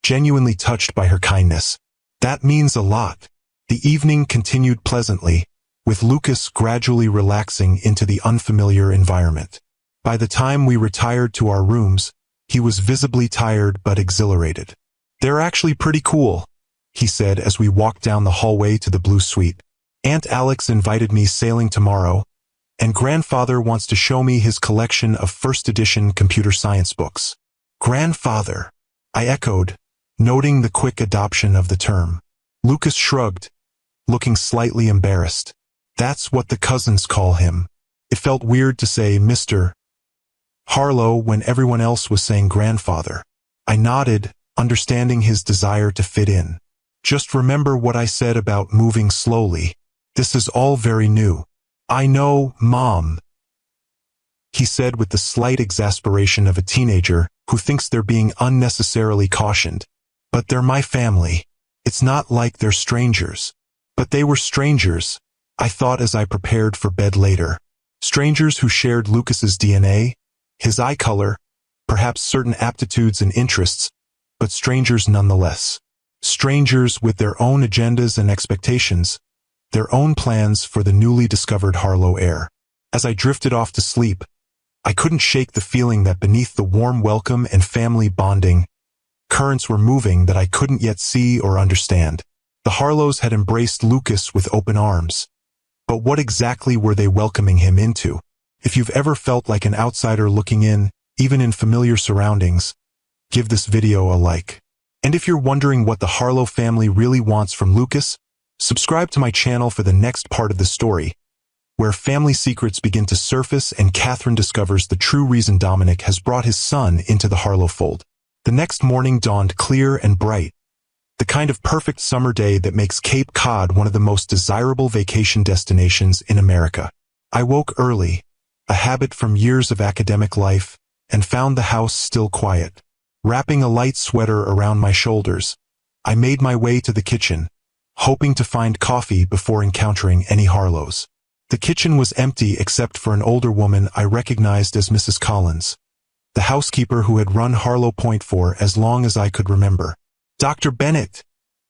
S1: genuinely touched by her kindness. That means a lot. The evening continued pleasantly, with Lucas gradually relaxing into the unfamiliar environment. By the time we retired to our rooms, he was visibly tired but exhilarated. They're actually pretty cool, he said as we walked down the hallway to the blue suite. Aunt Alex invited me sailing tomorrow, and Grandfather wants to show me his collection of first edition computer science books. Grandfather, I echoed, noting the quick adoption of the term. Lucas shrugged, looking slightly embarrassed. That's what the cousins call him. It felt weird to say Mr. Harlow when everyone else was saying grandfather. I nodded, understanding his desire to fit in. Just remember what I said about moving slowly. This is all very new. I know, Mom, he said with the slight exasperation of a teenager who thinks they're being unnecessarily cautioned. But they're my family. It's not like they're strangers. But they were strangers, I thought as I prepared for bed later. Strangers who shared Lucas's DNA, His eye color, perhaps certain aptitudes and interests, but strangers nonetheless. Strangers with their own agendas and expectations, their own plans for the newly discovered Harlow heir. As I drifted off to sleep, I couldn't shake the feeling that beneath the warm welcome and family bonding, currents were moving that I couldn't yet see or understand. The Harlows had embraced Lucas with open arms. But what exactly were they welcoming him into? If you've ever felt like an outsider looking in, even in familiar surroundings, give this video a like. And if you're wondering what the Harlow family really wants from Lucas, subscribe to my channel for the next part of the story, where family secrets begin to surface and Catherine discovers the true reason Dominic has brought his son into the Harlow fold. The next morning dawned clear and bright, the kind of perfect summer day that makes Cape Cod one of the most desirable vacation destinations in America. I woke early, a habit from years of academic life, and found the house still quiet. Wrapping a light sweater around my shoulders, I made my way to the kitchen, hoping to find coffee before encountering any Harlows. The kitchen was empty except for an older woman I recognized as Mrs. Collins, the housekeeper who had run Harlow Point for as long as I could remember. "Dr. Bennett,"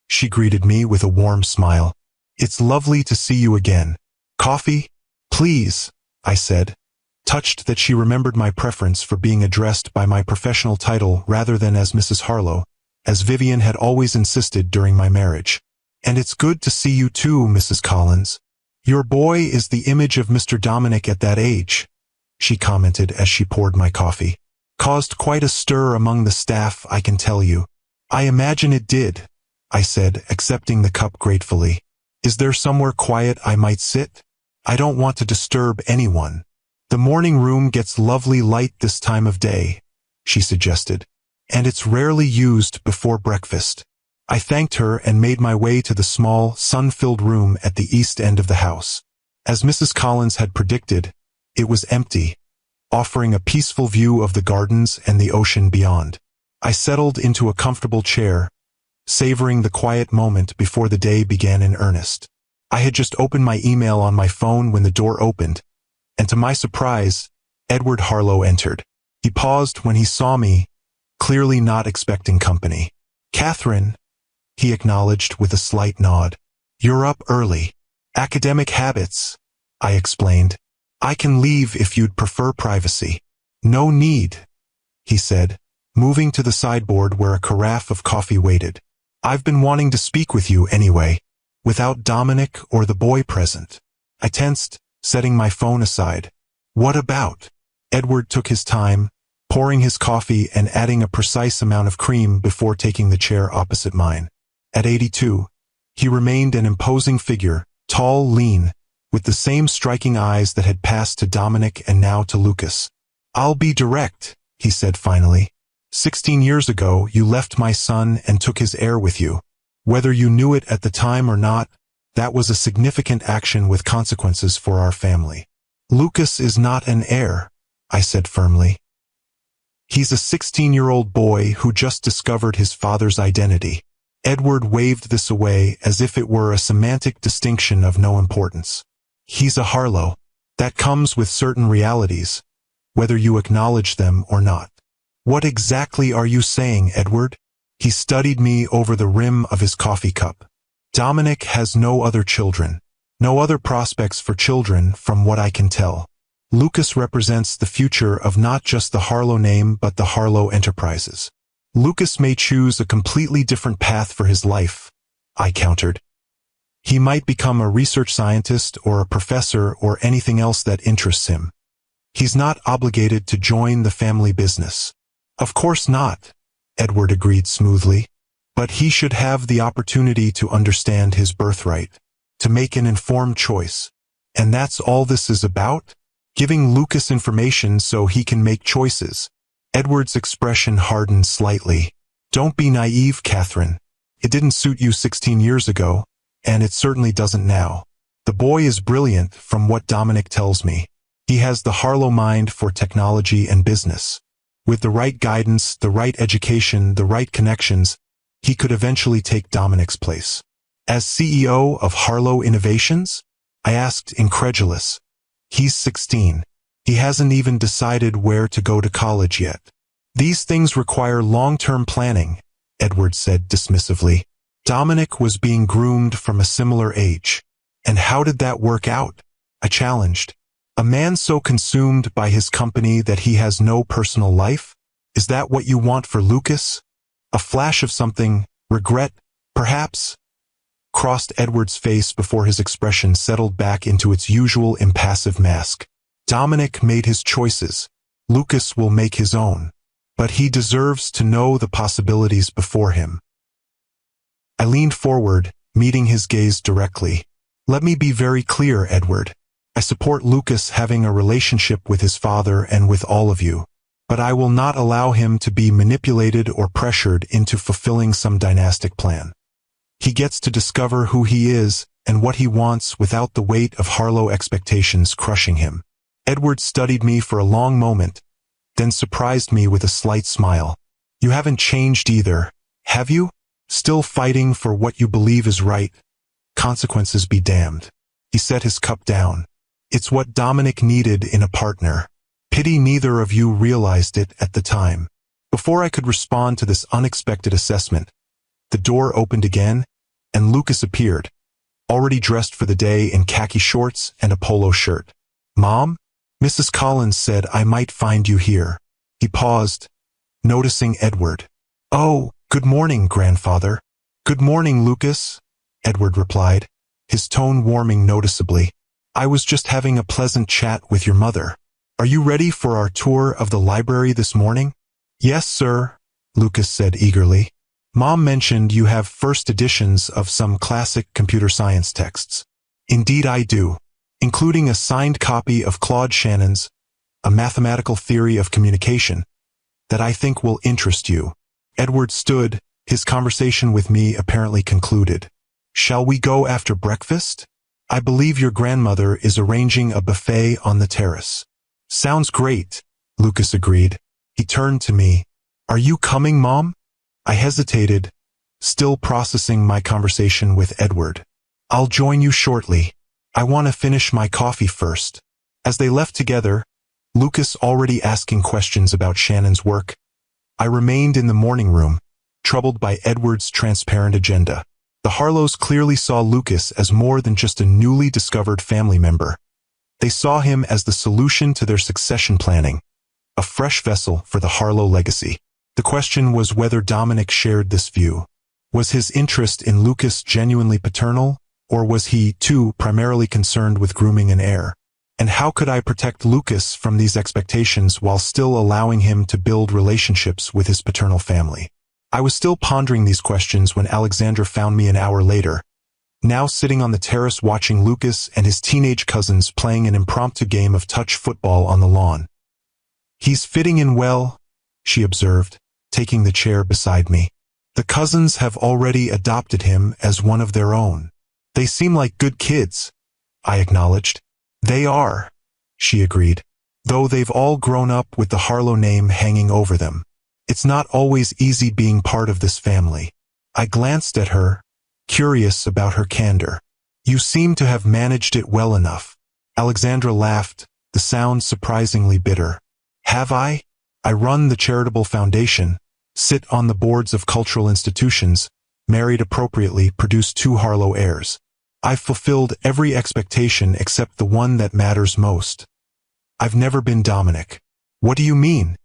S1: she greeted me with a warm smile. "It's lovely to see you again." "Coffee, please," I said, touched that she remembered my preference for being addressed by my professional title rather than as Mrs. Harlow, as Vivian had always insisted during my marriage. "And it's good to see you too, Mrs. Collins. Your boy is the image of Mr. Dominic at that age," she commented as she poured my coffee. "Caused quite a stir among the staff, I can tell you." "I imagine it did," I said, accepting the cup gratefully. "Is there somewhere quiet I might sit? I don't want to disturb anyone." "The morning room gets lovely light this time of day," she suggested, "and it's rarely used before breakfast." I thanked her and made my way to the small, sun-filled room at the east end of the house. As Mrs. Collins had predicted, it was empty, offering a peaceful view of the gardens and the ocean beyond. I settled into a comfortable chair, savoring the quiet moment before the day began in earnest. I had just opened my email on my phone when the door opened, and to my surprise, Edward Harlow entered. He paused when he saw me, clearly not expecting company. "Catherine," he acknowledged with a slight nod. "You're up early." "Academic habits," I explained. "I can leave if you'd prefer privacy." "No need," he said, moving to the sideboard where a carafe of coffee waited. "I've been wanting to speak with you anyway, without Dominic or the boy present." I tensed, setting my phone aside. "What about?" Edward took his time, pouring his coffee and adding a precise amount of cream before taking the chair opposite mine. At 82, he remained an imposing figure, tall, lean, with the same striking eyes that had passed to Dominic and now to Lucas. "I'll be direct," he said finally. 16 years ago, you left my son and took his heir with you. Whether you knew it at the time or not, that was a significant action with consequences for our family." "Lucas is not an heir," I said firmly. "He's a 16-year-old boy who just discovered his father's identity." Edward waved this away as if it were a semantic distinction of no importance. "He's a Harlow. That comes with certain realities, whether you acknowledge them or not." "What exactly are you saying, Edward?" He studied me over the rim of his coffee cup. "Dominic has no other children. No other prospects for children from what I can tell. Lucas represents the future of not just the Harlow name but the Harlow enterprises. Lucas may choose a completely different path for his life," I countered. "He might become a research scientist or a professor or anything else that interests him. He's not obligated to join the family business." "Of course not," Edward agreed smoothly. "But he should have the opportunity to understand his birthright, to make an informed choice. And that's all this is about? Giving Lucas information so he can make choices." Edward's expression hardened slightly. "Don't be naive, Catherine. It didn't suit you 16 years ago, and it certainly doesn't now. The boy is brilliant from what Dominic tells me. He has the Harlow mind for technology and business. With the right guidance, the right education, the right connections, he could eventually take Dominic's place." "As CEO of Harlow Innovations?" I asked, incredulous. "He's 16. He hasn't even decided where to go to college yet. These things require long-term planning, Edward said dismissively. Dominic was being groomed from a similar age. And how did that work out? I challenged. A man so consumed by his company that he has no personal life? Is that what you want for Lucas? A flash of something, regret, perhaps? Crossed Edward's face before his expression settled back into its usual impassive mask. Dominic made his choices. Lucas will make his own. But he deserves to know the possibilities before him. I leaned forward, meeting his gaze directly. Let me be very clear, Edward. I support Lucas having a relationship with his father and with all of you. But I will not allow him to be manipulated or pressured into fulfilling some dynastic plan. He gets to discover who he is and what he wants without the weight of Harlow expectations crushing him. Edward studied me for a long moment, then surprised me with a slight smile. You haven't changed either, have you? Still fighting for what you believe is right? Consequences be damned. He set his cup down. It's what Dominic needed in a partner. Pity neither of you realized it at the time. Before I could respond to this unexpected assessment, the door opened again, and Lucas appeared, already dressed for the day in khaki shorts and a polo shirt. Mom? Mrs. Collins said I might find you here. He paused, noticing Edward. Oh, good morning, grandfather. Good morning, Lucas, Edward replied, his tone warming noticeably. I was just having a pleasant chat with your mother. Are you ready for our tour of the library this morning? Yes, sir, Lucas said eagerly. Mom mentioned you have first editions of some classic computer science texts. Indeed I do, including a signed copy of Claude Shannon's A Mathematical Theory of Communication, that I think will interest you. Edward stood, his conversation with me apparently concluded. Shall we go after breakfast? I believe your grandmother is arranging a buffet on the terrace. Sounds great, Lucas agreed. He turned to me. Are you coming, Mom? I hesitated, still processing my conversation with Edward. I'll join you shortly. I want to finish my coffee first. As they left together, Lucas already asking questions about Shannon's work, I remained in the morning room, troubled by Edward's transparent agenda. The Harlows clearly saw Lucas as more than just a newly discovered family member. They saw him as the solution to their succession planning, a fresh vessel for the Harlow legacy. The question was whether Dominic shared this view. Was his interest in Lucas genuinely paternal, or was he, too, primarily concerned with grooming an heir? And how could I protect Lucas from these expectations while still allowing him to build relationships with his paternal family? I was still pondering these questions when Alexandra found me an hour later, now sitting on the terrace watching Lucas and his teenage cousins playing an impromptu game of touch football on the lawn. He's fitting in well, she observed, taking the chair beside me. The cousins have already adopted him as one of their own. They seem like good kids, I acknowledged. They are, she agreed, though they've all grown up with the Harlow name hanging over them. It's not always easy being part of this family. I glanced at her, curious about her candor. You seem to have managed it well enough. Alexandra laughed, the sound surprisingly bitter. Have I? I run the charitable foundation, sit on the boards of cultural institutions, married appropriately, produced 2 Harlow heirs. I've fulfilled every expectation except the one that matters most. I've never been Dominic. What do you mean?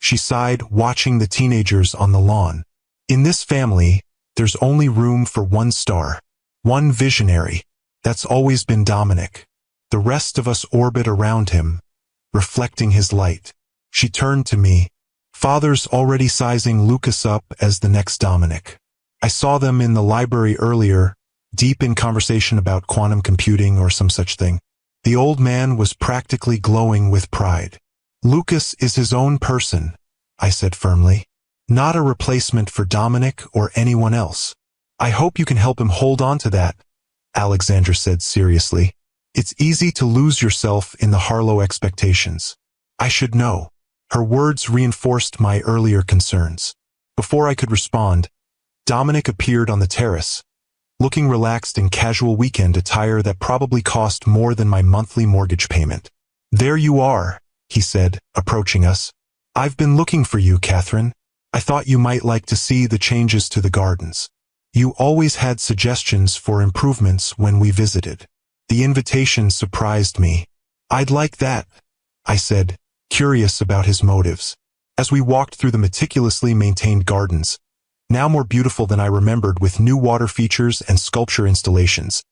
S1: She sighed, watching the teenagers on the lawn. In this family, there's only room for one star, one visionary. That's always been Dominic. The rest of us orbit around him, reflecting his light. She turned to me. Father's already sizing Lucas up as the next Dominic. I saw them in the library earlier, deep in conversation about quantum computing or some such thing. The old man was practically glowing with pride. Lucas is his own person, I said firmly. Not a replacement for Dominic or anyone else. I hope you can help him hold on to that, Alexandra said seriously. It's easy to lose yourself in the Harlow expectations. I should know. Her words reinforced my earlier concerns. Before I could respond, Dominic appeared on the terrace, looking relaxed in casual weekend attire that probably cost more than my monthly mortgage payment. There you are, he said, approaching us. "I've been looking for you, Catherine. I thought you might like to see the changes to the gardens. You always had suggestions for improvements when we visited." The invitation surprised me. "I'd like that," I said, curious about his motives. As we walked through the meticulously maintained gardens, now more beautiful than I remembered with new water features and sculpture installations,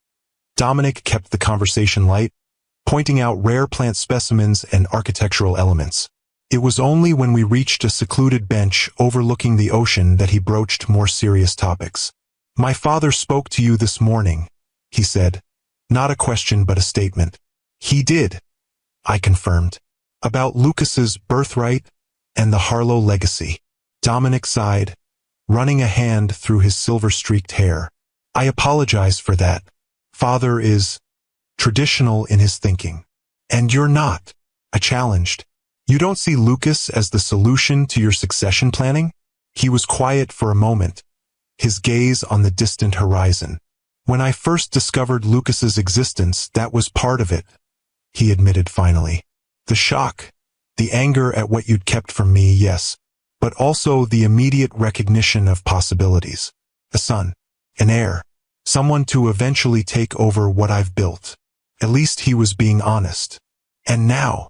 S1: Dominic kept the conversation light, pointing out rare plant specimens and architectural elements. It was only when we reached a secluded bench overlooking the ocean that he broached more serious topics. "My father spoke to you this morning," he said. Not a question but a statement. "He did," I confirmed. "About Lucas's birthright and the Harlow legacy." Dominic sighed, running a hand through his silver-streaked hair. "I apologize for that. Father is traditional in his thinking. And you're not," I challenged. "You don't see Lucas as the solution to your succession planning?" He was quiet for a moment, his gaze on the distant horizon. "When I first discovered Lucas's existence, that was part of it," he admitted finally. "The shock, the anger at what you'd kept from me, yes, but also the immediate recognition of possibilities. A son, an heir, someone to eventually take over what I've built." At least he was being honest. "And now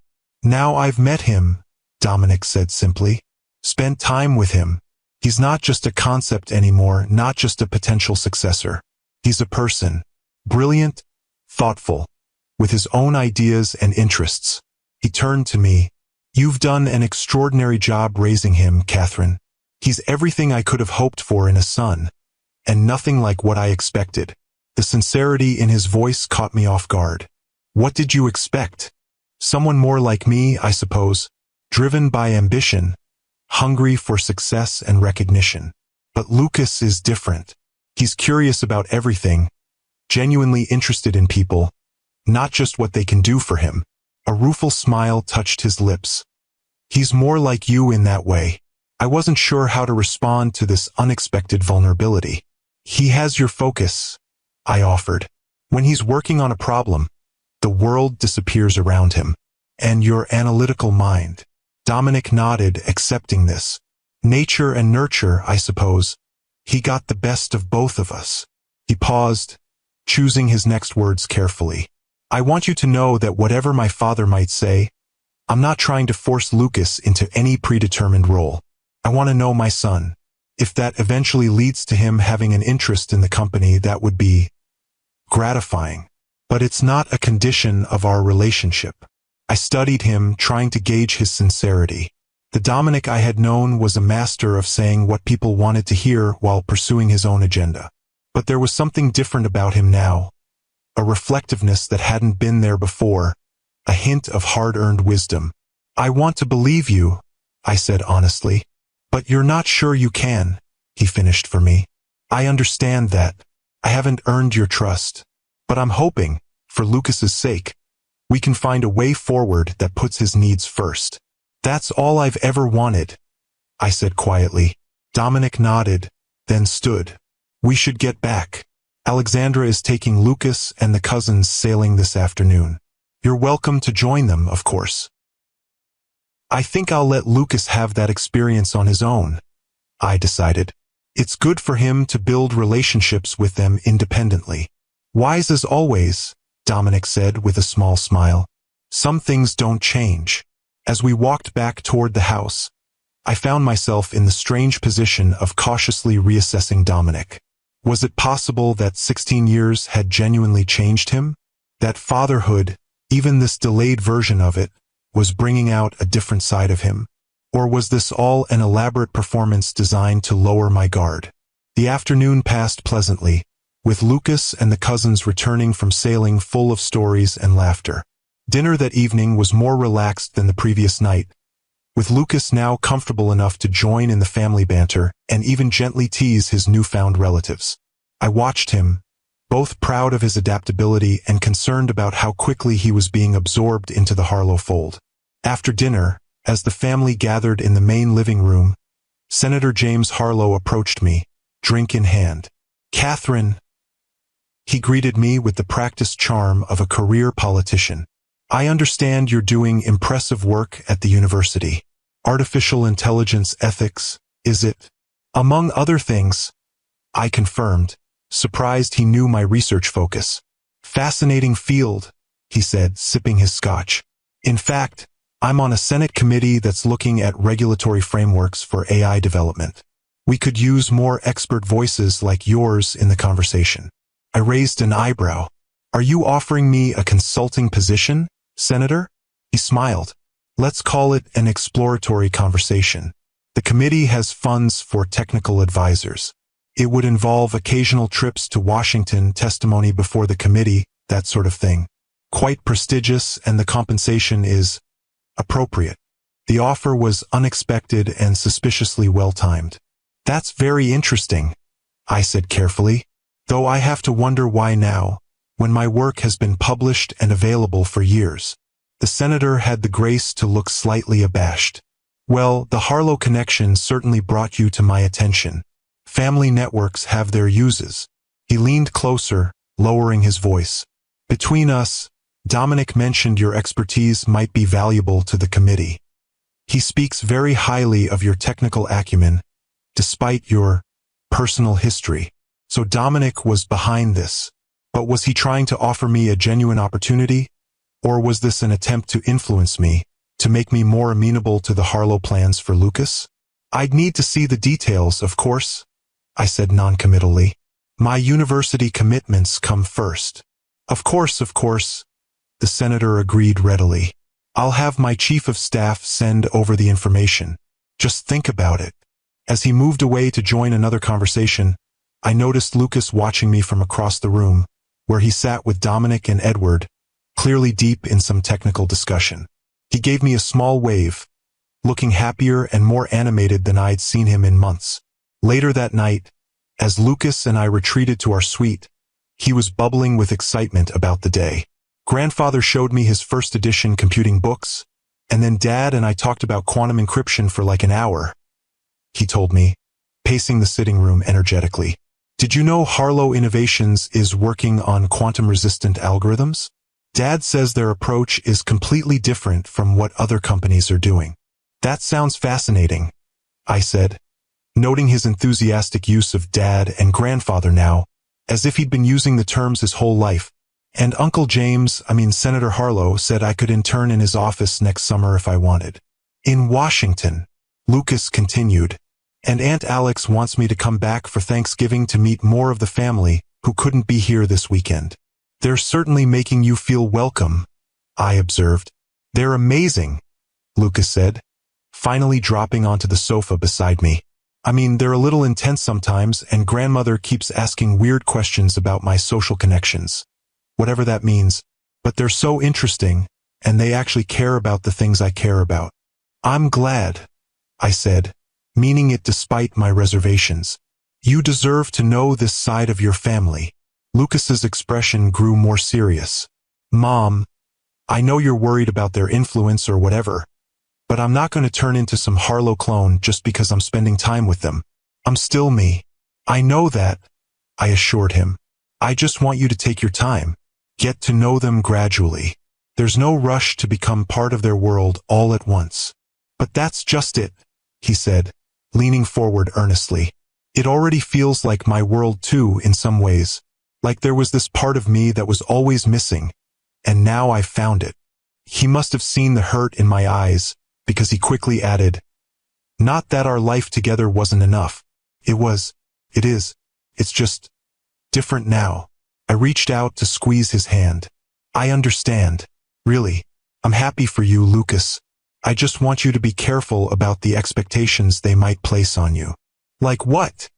S1: I've met him," Dominic said simply. "Spent time with him. He's not just a concept anymore, not just a potential successor. He's a person, brilliant, thoughtful, with his own ideas and interests." He turned to me. "You've done an extraordinary job raising him, Catherine. He's everything I could have hoped for in a son, and nothing like what I expected." The sincerity in his voice caught me off guard. "What did you expect? Someone more like me, I suppose, driven by ambition, hungry for success and recognition. But Lucas is different. He's curious about everything, genuinely interested in people, not just what they can do for him." A rueful smile touched his lips. "He's more like you in that way." I wasn't sure how to respond to this unexpected vulnerability. "He has your focus," I offered. "When he's working on a problem, the world disappears around him. And your analytical mind." Dominic nodded, accepting this. "Nature and nurture, I suppose. He got the best of both of us." He paused, choosing his next words carefully. "I want you to know that whatever my father might say, I'm not trying to force Lucas into any predetermined role. I want to know my son. If that eventually leads to him having an interest in the company, that would be gratifying. But it's not a condition of our relationship." I studied him, trying to gauge his sincerity. The Dominic I had known was a master of saying what people wanted to hear while pursuing his own agenda. But there was something different about him now, a reflectiveness that hadn't been there before, a hint of hard-earned wisdom. "I want to believe you," I said honestly. "But you're not sure you can," he finished for me. "I understand that. I haven't earned your trust. But I'm hoping, for Lucas's sake, we can find a way forward that puts his needs first." "That's all I've ever wanted," I said quietly. Dominic nodded, then stood. "We should get back. Alexandra is taking Lucas and the cousins sailing this afternoon. You're welcome to join them, of course." "I think I'll let Lucas have that experience on his own," I decided. "It's good for him to build relationships with them independently." "Wise as always," Dominic said with a small smile. "Some things don't change." As we walked back toward the house, I found myself in the strange position of cautiously reassessing Dominic. Was it possible that 16 years had genuinely changed him? That fatherhood, even this delayed version of it, was bringing out a different side of him? Or was this all an elaborate performance designed to lower my guard? The afternoon passed pleasantly, with Lucas and the cousins returning from sailing full of stories and laughter. Dinner that evening was more relaxed than the previous night, with Lucas now comfortable enough to join in the family banter and even gently tease his newfound relatives. I watched him, both proud of his adaptability and concerned about how quickly he was being absorbed into the Harlow fold. After dinner, as the family gathered in the main living room, Senator James Harlow approached me, drink in hand. "Catherine," he greeted me with the practiced charm of a career politician. I understand you're doing impressive work at the university. Artificial intelligence ethics, is it? Among other things, I confirmed, surprised he knew my research focus. Fascinating field, he said, sipping his scotch. In fact, I'm on a Senate committee that's looking at regulatory frameworks for AI development. We could use more expert voices like yours in the conversation. I raised an eyebrow. Are you offering me a consulting position, Senator? He smiled. Let's call it an exploratory conversation. The committee has funds for technical advisors. It would involve occasional trips to Washington, testimony before the committee, that sort of thing. Quite prestigious, and the compensation is appropriate. The offer was unexpected and suspiciously well-timed. That's very interesting, I said carefully, though I have to wonder why now, when my work has been published and available for years. The senator had the grace to look slightly abashed. Well, the Harlow connection certainly brought you to my attention. Family networks have their uses. He leaned closer, lowering his voice. Between us, Dominic mentioned your expertise might be valuable to the committee. He speaks very highly of your technical acumen, despite your personal history. So Dominic was behind this. But was he trying to offer me a genuine opportunity? Or was this an attempt to influence me, to make me more amenable to the Harlow plans for Lucas? I'd need to see the details, of course, I said noncommittally. My university commitments come first. Of course, the senator agreed readily. I'll have my chief of staff send over the information. Just think about it. As he moved away to join another conversation, I noticed Lucas watching me from across the room, where he sat with Dominic and Edward, clearly deep in some technical discussion. He gave me a small wave, looking happier and more animated than I'd seen him in months. Later that night, as Lucas and I retreated to our suite, he was bubbling with excitement about the day. Grandfather showed me his first edition computing books, and then Dad and I talked about quantum encryption for like an hour, he told me, pacing the sitting room energetically. Did you know Harlow Innovations is working on quantum-resistant algorithms? Dad says their approach is completely different from what other companies are doing. That sounds fascinating, I said, noting his enthusiastic use of Dad and Grandfather now, as if he'd been using the terms his whole life. And Uncle James, Senator Harlow, said I could intern in his office next summer if I wanted. In Washington, Lucas continued, and Aunt Alex wants me to come back for Thanksgiving to meet more of the family who couldn't be here this weekend. They're certainly making you feel welcome, I observed. They're amazing, Lucas said, finally dropping onto the sofa beside me. They're a little intense sometimes, and Grandmother keeps asking weird questions about my social connections. Whatever that means. But they're so interesting, and they actually care about the things I care about. I'm glad, I said, meaning it despite my reservations. You deserve to know this side of your family. Lucas's expression grew more serious. Mom, I know you're worried about their influence or whatever, but I'm not going to turn into some Harlow clone just because I'm spending time with them. I'm still me. I know that, I assured him. I just want you to take your time. Get to know them gradually. There's no rush to become part of their world all at once. But that's just it, he said, leaning forward earnestly. It already feels like my world too in some ways. Like there was this part of me that was always missing, and now I've found it. He must have seen the hurt in my eyes, because he quickly added, not that our life together wasn't enough. It's just different now. I reached out to squeeze his hand. I understand. Really. I'm happy for you, Lucas. I just want you to be careful about the expectations they might place on you. Like what?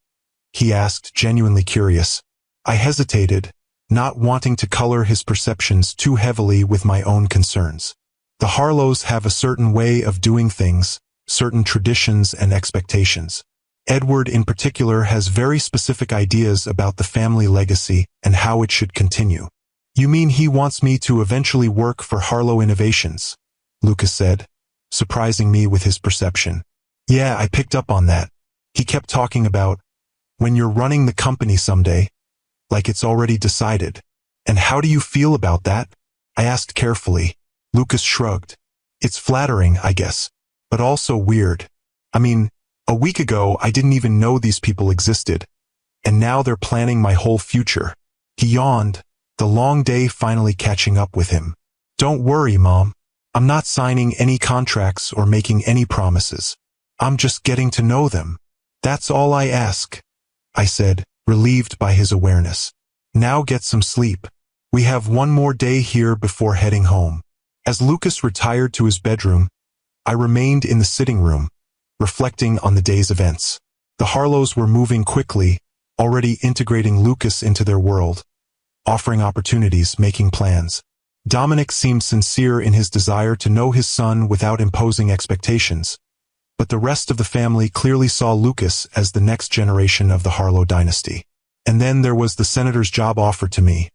S1: He asked, genuinely curious. I hesitated, not wanting to color his perceptions too heavily with my own concerns. The Harlows have a certain way of doing things, certain traditions and expectations. Edward in particular has very specific ideas about the family legacy and how it should continue. You mean he wants me to eventually work for Harlow Innovations? Lucas said, surprising me with his perception. Yeah, I picked up on that. He kept talking about, when you're running the company someday, like it's already decided. And how do you feel about that? I asked carefully, Lucas shrugged. It's flattering, I guess, but also weird. I mean, a week ago I didn't even know these people existed, and now they're planning my whole future. He yawned, the long day finally catching up with him. Don't worry, Mom. I'm not signing any contracts or making any promises. I'm just getting to know them. That's all I ask, I said, relieved by his awareness. Now get some sleep. We have one more day here before heading home. As Lucas retired to his bedroom, I remained in the sitting room, reflecting on the day's events. The Harlows were moving quickly, already integrating Lucas into their world, offering opportunities, making plans. Dominic seemed sincere in his desire to know his son without imposing expectations, but the rest of the family clearly saw Lucas as the next generation of the Harlow dynasty. And then there was the senator's job offered to me,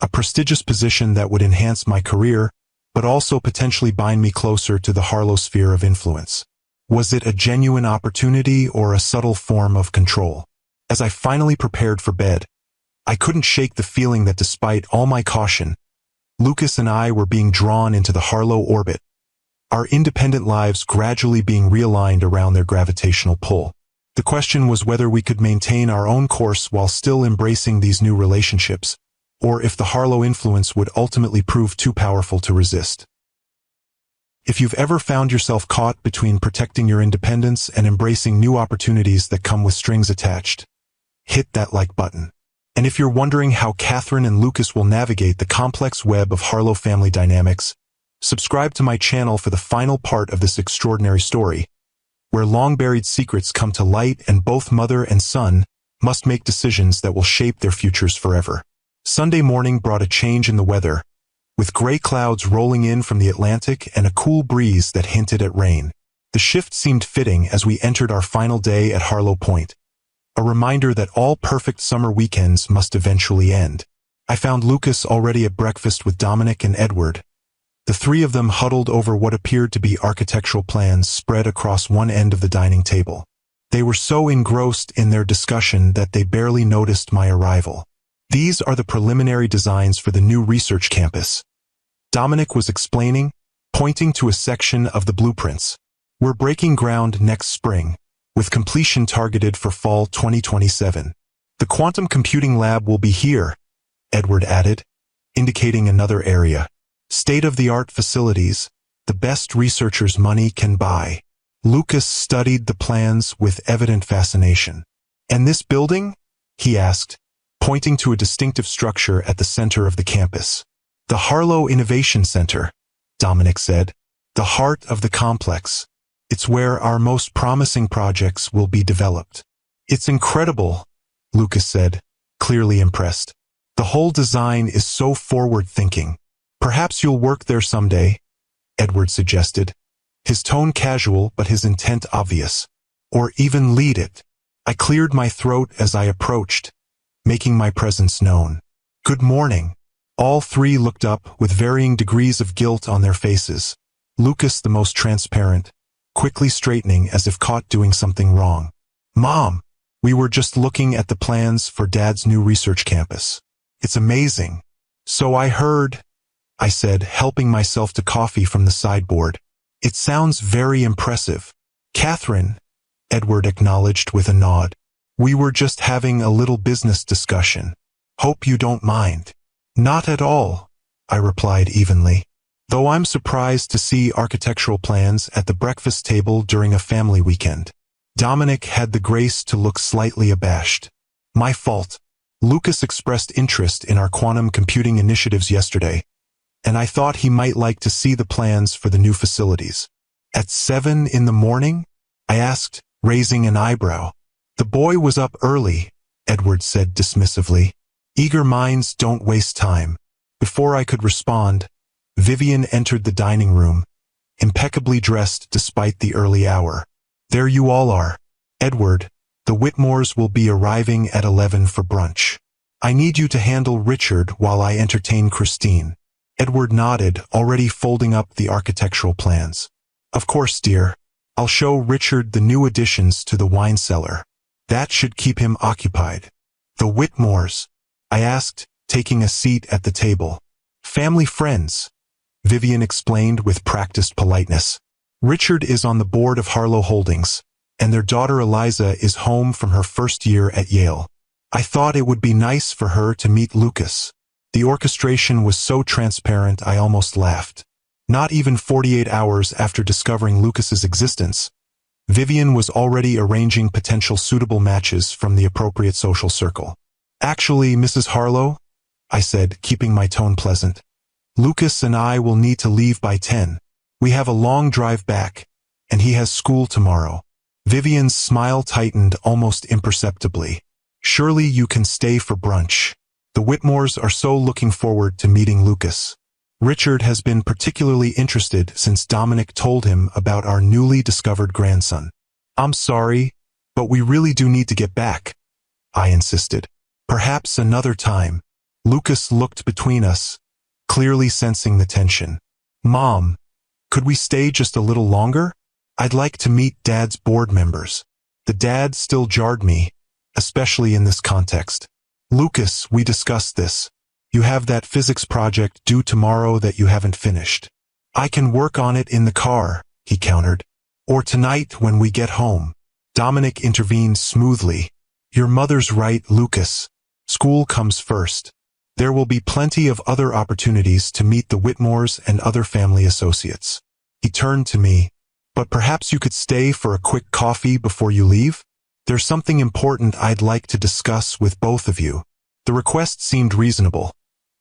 S1: a prestigious position that would enhance my career, but also potentially bind me closer to the Harlow sphere of influence. Was it a genuine opportunity or a subtle form of control? As I finally prepared for bed, I couldn't shake the feeling that despite all my caution, Lucas and I were being drawn into the Harlow orbit, our independent lives gradually being realigned around their gravitational pull. The question was whether we could maintain our own course while still embracing these new relationships, or if the Harlow influence would ultimately prove too powerful to resist. If you've ever found yourself caught between protecting your independence and embracing new opportunities that come with strings attached, hit that like button. And if you're wondering how Catherine and Lucas will navigate the complex web of Harlow family dynamics, subscribe to my channel for the final part of this extraordinary story, where long-buried secrets come to light and both mother and son must make decisions that will shape their futures forever. Sunday morning brought a change in the weather, with gray clouds rolling in from the Atlantic and a cool breeze that hinted at rain. The shift seemed fitting as we entered our final day at Harlow Point, a reminder that all perfect summer weekends must eventually end. I found Lucas already at breakfast with Dominic and Edward, the three of them huddled over what appeared to be architectural plans spread across one end of the dining table. They were so engrossed in their discussion that they barely noticed my arrival. These are the preliminary designs for the new research campus, Dominic was explaining, pointing to a section of the blueprints. We're breaking ground next spring, with completion targeted for fall 2027. The quantum computing lab will be here, Edward added, indicating another area. State-of-the-art facilities, the best researchers money can buy. Lucas studied the plans with evident fascination. And this building? He asked, pointing to a distinctive structure at the center of the campus. The Harlow Innovation Center, Dominic said, the heart of the complex. It's where our most promising projects will be developed. It's incredible, Lucas said, clearly impressed. The whole design is so forward-thinking. Perhaps you'll work there someday, Edward suggested, his tone casual but his intent obvious. Or even lead it. I cleared my throat as I approached, making my presence known. Good morning. All three looked up with varying degrees of guilt on their faces. Lucas, the most transparent, quickly straightening as if caught doing something wrong. Mom, we were just looking at the plans for Dad's new research campus. It's amazing. So I heard, I said, helping myself to coffee from the sideboard. It sounds very impressive. Catherine, Edward acknowledged with a nod. We were just having a little business discussion. Hope you don't mind. Not at all, I replied evenly. Though I'm surprised to see architectural plans at the breakfast table during a family weekend. Dominic had the grace to look slightly abashed. My fault. Lucas expressed interest in our quantum computing initiatives yesterday, and I thought he might like to see the plans for the new facilities. At 7 in the morning? I asked, raising an eyebrow. The boy was up early, Edward said dismissively. Eager minds don't waste time. Before I could respond, Vivian entered the dining room, impeccably dressed despite the early hour. There you all are. Edward, the Whitmores will be arriving at 11 for brunch. I need you to handle Richard while I entertain Christine. Edward nodded, already folding up the architectural plans. Of course, dear. I'll show Richard the new additions to the wine cellar. That should keep him occupied. The Whitmores? I asked, taking a seat at the table. Family friends, Vivian explained with practiced politeness. Richard is on the board of Harlow Holdings, and their daughter Eliza is home from her first year at Yale. I thought it would be nice for her to meet Lucas. The orchestration was so transparent I almost laughed. Not even 48 hours after discovering Lucas's existence, Vivian was already arranging potential suitable matches from the appropriate social circle. Actually, Mrs. Harlow, I said, keeping my tone pleasant, Lucas and I will need to leave by 10. We have a long drive back, and he has school tomorrow. Vivian's smile tightened almost imperceptibly. Surely you can stay for brunch. The Whitmores are so looking forward to meeting Lucas. Richard has been particularly interested since Dominic told him about our newly discovered grandson. I'm sorry, but we really do need to get back, I insisted. Perhaps another time. Lucas looked between us, clearly sensing the tension. Mom, could we stay just a little longer? I'd like to meet Dad's board members. The dad still jarred me, especially in this context. Lucas, we discussed this. You have that physics project due tomorrow that you haven't finished. I can work on it in the car, he countered. Or tonight when we get home. Dominic intervened smoothly. Your mother's right, Lucas. School comes first. There will be plenty of other opportunities to meet the Whitmores and other family associates. He turned to me. But perhaps you could stay for a quick coffee before you leave? There's something important I'd like to discuss with both of you. The request seemed reasonable,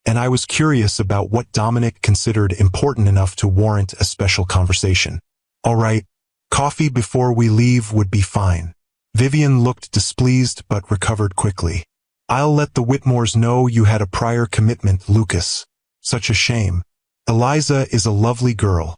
S1: and I was curious about what Dominic considered important enough to warrant a special conversation. All right, coffee before we leave would be fine. Vivian looked displeased but recovered quickly. I'll let the Whitmores know you had a prior commitment, Lucas. Such a shame. Eliza is a lovely girl,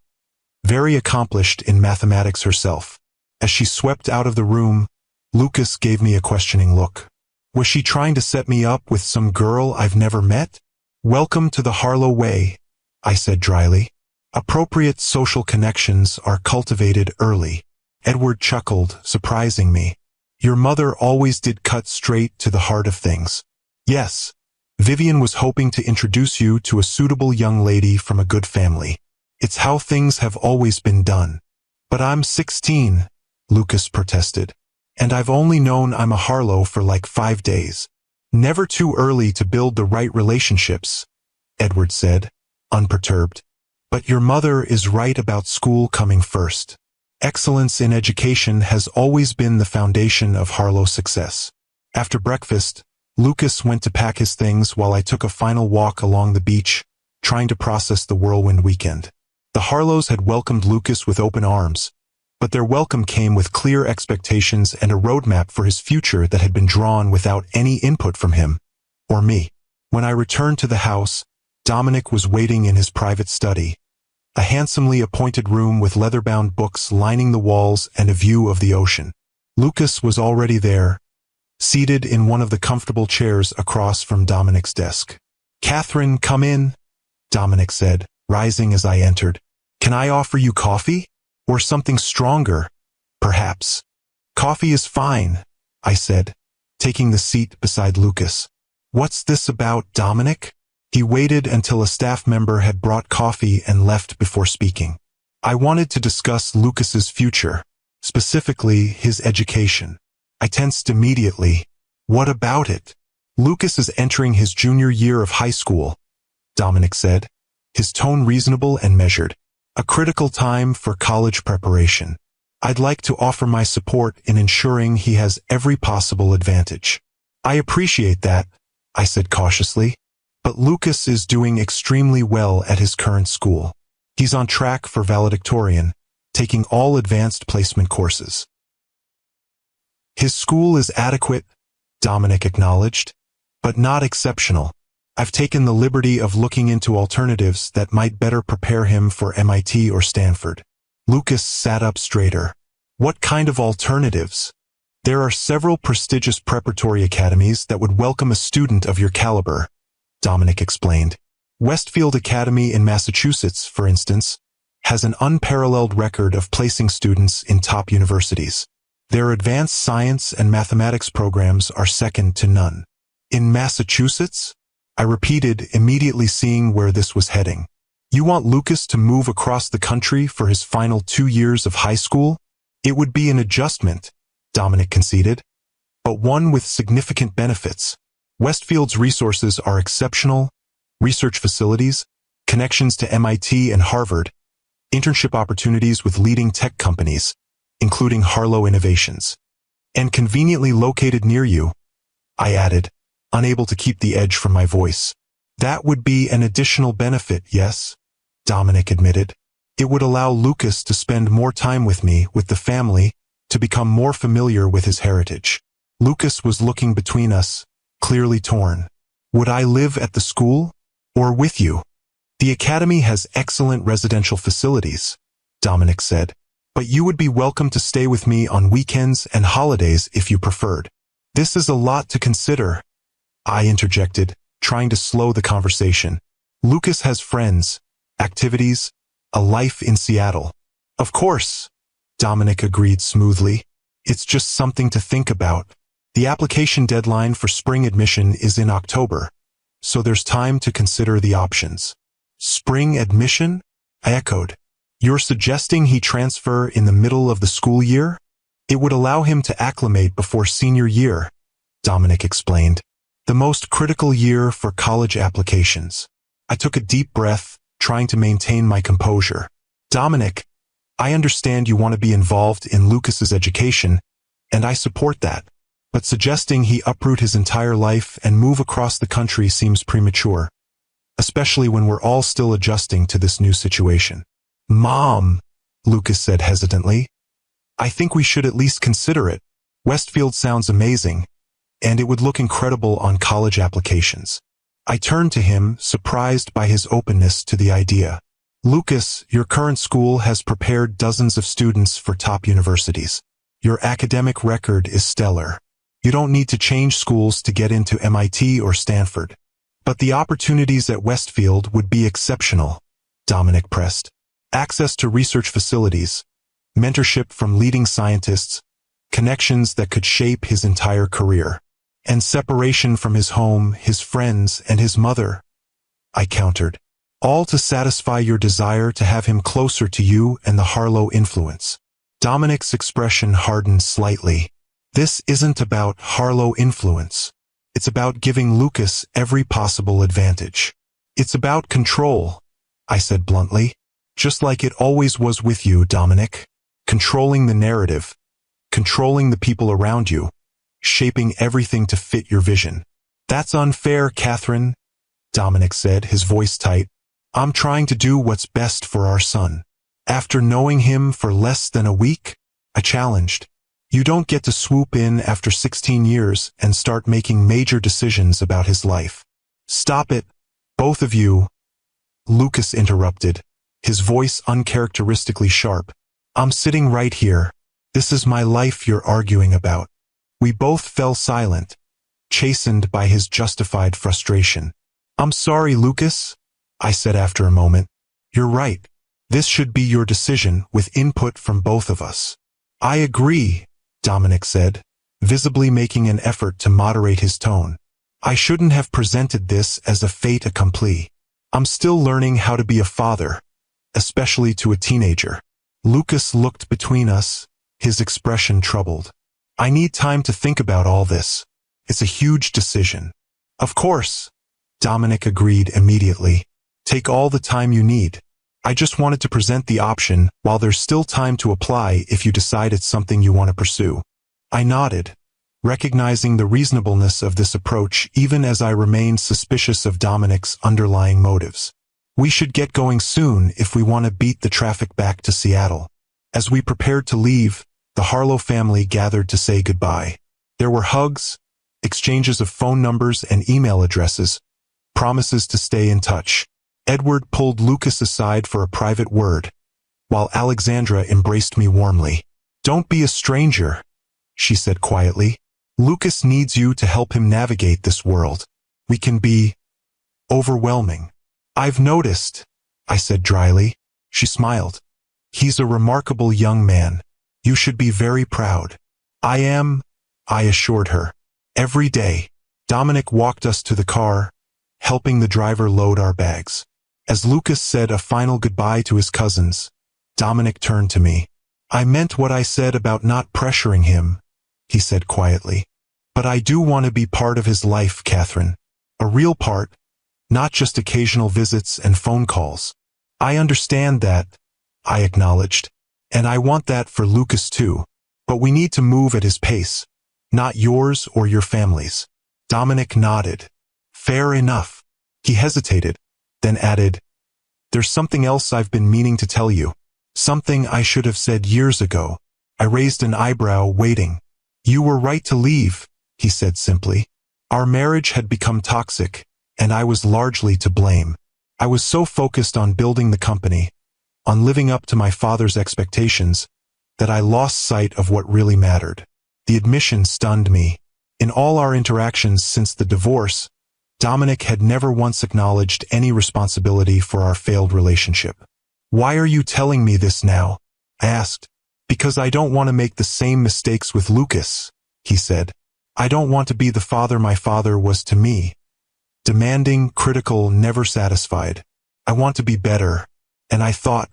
S1: very accomplished in mathematics herself. As she swept out of the room, Lucas gave me a questioning look. Was she trying to set me up with some girl I've never met? Welcome to the Harlow way, I said dryly. Appropriate social connections are cultivated early. Edward chuckled, surprising me. Your mother always did cut straight to the heart of things. Yes, Vivian was hoping to introduce you to a suitable young lady from a good family. It's how things have always been done. But I'm 16, Lucas protested. And I've only known I'm a Harlow for like 5 days. Never too early to build the right relationships, Edward said, unperturbed. But your mother is right about school coming first. Excellence in education has always been the foundation of Harlow success. After breakfast, Lucas went to pack his things while I took a final walk along the beach, trying to process the whirlwind weekend. The Harlows had welcomed Lucas with open arms, but their welcome came with clear expectations and a roadmap for his future that had been drawn without any input from him, or me. When I returned to the house, Dominic was waiting in his private study, a handsomely appointed room with leather-bound books lining the walls and a view of the ocean. Lucas was already there, seated in one of the comfortable chairs across from Dominic's desk. Catherine, come in, Dominic said, rising as I entered. Can I offer you coffee? Or something stronger, perhaps. Coffee is fine, I said, taking the seat beside Lucas. What's this about, Dominic? He waited until a staff member had brought coffee and left before speaking. I wanted to discuss Lucas's future, specifically his education. I tensed immediately. What about it? Lucas is entering his junior year of high school, Dominic said, his tone reasonable and measured. A critical time for college preparation. I'd like to offer my support in ensuring he has every possible advantage. I appreciate that, I said cautiously, but Lucas is doing extremely well at his current school. He's on track for valedictorian, taking all advanced placement courses. His school is adequate, Dominic acknowledged, but not exceptional. I've taken the liberty of looking into alternatives that might better prepare him for MIT or Stanford. Lucas sat up straighter. What kind of alternatives? There are several prestigious preparatory academies that would welcome a student of your caliber, Dominic explained. Westfield Academy in Massachusetts, for instance, has an unparalleled record of placing students in top universities. Their advanced science and mathematics programs are second to none. In Massachusetts? I repeated, immediately seeing where this was heading. You want Lucas to move across the country for his final 2 years of high school? It would be an adjustment, Dominic conceded, but one with significant benefits. Westfield's resources are exceptional: research facilities, connections to MIT and Harvard, internship opportunities with leading tech companies, including Harlow Innovations, and conveniently located near you, I added, unable to keep the edge from my voice. That would be an additional benefit, yes, Dominic admitted. It would allow Lucas to spend more time with me, with the family, to become more familiar with his heritage. Lucas was looking between us, clearly torn. Would I live at the school? Or with you? The academy has excellent residential facilities, Dominic said, but you would be welcome to stay with me on weekends and holidays if you preferred. This is a lot to consider, I interjected, trying to slow the conversation. Lucas has friends, activities, a life in Seattle. Of course, Dominic agreed smoothly. It's just something to think about. The application deadline for spring admission is in October, so there's time to consider the options. Spring admission? I echoed. You're suggesting he transfer in the middle of the school year? It would allow him to acclimate before senior year, Dominic explained. The most critical year for college applications. I took a deep breath, trying to maintain my composure. Dominic, I understand you want to be involved in Lucas's education, and I support that. But suggesting he uproot his entire life and move across the country seems premature, especially when we're all still adjusting to this new situation. Mom, Lucas said hesitantly, I think we should at least consider it. Westfield sounds amazing, and it would look incredible on college applications. I turned to him, surprised by his openness to the idea. Lucas, your current school has prepared dozens of students for top universities. Your academic record is stellar. You don't need to change schools to get into MIT or Stanford. But the opportunities at Westfield would be exceptional, Dominic pressed. Access to research facilities, mentorship from leading scientists, connections that could shape his entire career, and separation from his home, his friends, and his mother, I countered, all to satisfy your desire to have him closer to you and the Harlow influence. Dominic's expression hardened slightly. This isn't about Harlow influence. It's about giving Lucas every possible advantage. It's about control, I said bluntly. Just like it always was with you, Dominic. Controlling the narrative, controlling the people around you, shaping everything to fit your vision. That's unfair, Catherine, Dominic said, his voice tight. I'm trying to do what's best for our son. After knowing him for less than a week, I challenged. You don't get to swoop in after 16 years and start making major decisions about his life. Stop it, both of you, Lucas interrupted, his voice uncharacteristically sharp. I'm sitting right here. This is my life you're arguing about. We both fell silent, chastened by his justified frustration. I'm sorry, Lucas, I said after a moment. You're right. This should be your decision with input from both of us. I agree, Dominic said, visibly making an effort to moderate his tone. I shouldn't have presented this as a fait accompli. I'm still learning how to be a father, especially to a teenager. Lucas looked between us, his expression troubled. I need time to think about all this. It's a huge decision. Of course, Dominic agreed immediately. Take all the time you need. I just wanted to present the option while there's still time to apply if you decide it's something you want to pursue. I nodded, recognizing the reasonableness of this approach even as I remained suspicious of Dominic's underlying motives. We should get going soon if we want to beat the traffic back to Seattle. As we prepared to leave, the Harlow family gathered to say goodbye. There were hugs, exchanges of phone numbers and email addresses, promises to stay in touch. Edward pulled Lucas aside for a private word, while Alexandra embraced me warmly. Don't be a stranger, she said quietly. Lucas needs you to help him navigate this world. We can be overwhelming. I've noticed, I said dryly. She smiled. He's a remarkable young man. You should be very proud. I am, I assured her. Every day. Dominic walked us to the car, helping the driver load our bags. As Lucas said a final goodbye to his cousins, Dominic turned to me. "I meant what I said about not pressuring him," he said quietly. "But I do want to be part of his life, Catherine. A real part, not just occasional visits and phone calls." "I understand that," I acknowledged. "And I want that for Lucas too. But we need to move at his pace, not yours or your family's." Dominic nodded. "Fair enough." He hesitated, then added, "There's something else I've been meaning to tell you. Something I should have said years ago." I raised an eyebrow, waiting. "You were right to leave," he said simply. "Our marriage had become toxic, and I was largely to blame. I was so focused on building the company, on living up to my father's expectations, that I lost sight of what really mattered." The admission stunned me. In all our interactions since the divorce, Dominic had never once acknowledged any responsibility for our failed relationship. "Why are you telling me this now?" I asked. "Because I don't want to make the same mistakes with Lucas," he said. "I don't want to be the father my father was to me. Demanding, critical, never satisfied. I want to be better." And I thought,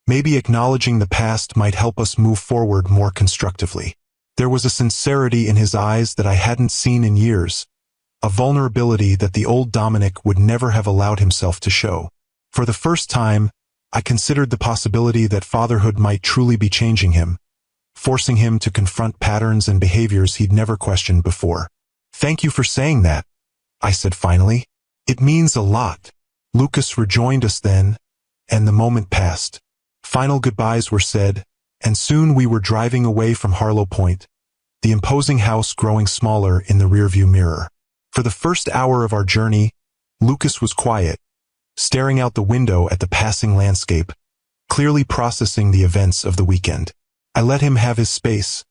S1: maybe acknowledging the past might help us move forward more constructively. There was a sincerity in his eyes that I hadn't seen in years, a vulnerability that the old Dominic would never have allowed himself to show. For the first time, I considered the possibility that fatherhood might truly be changing him, forcing him to confront patterns and behaviors he'd never questioned before. "Thank you for saying that," I said finally. "It means a lot." Lucas rejoined us then, and the moment passed. Final goodbyes were said, and soon we were driving away from Harlow Point, the imposing house growing smaller in the rearview mirror. For the first hour of our journey, Lucas was quiet, staring out the window at the passing landscape, clearly processing the events of the weekend. I let him have his space,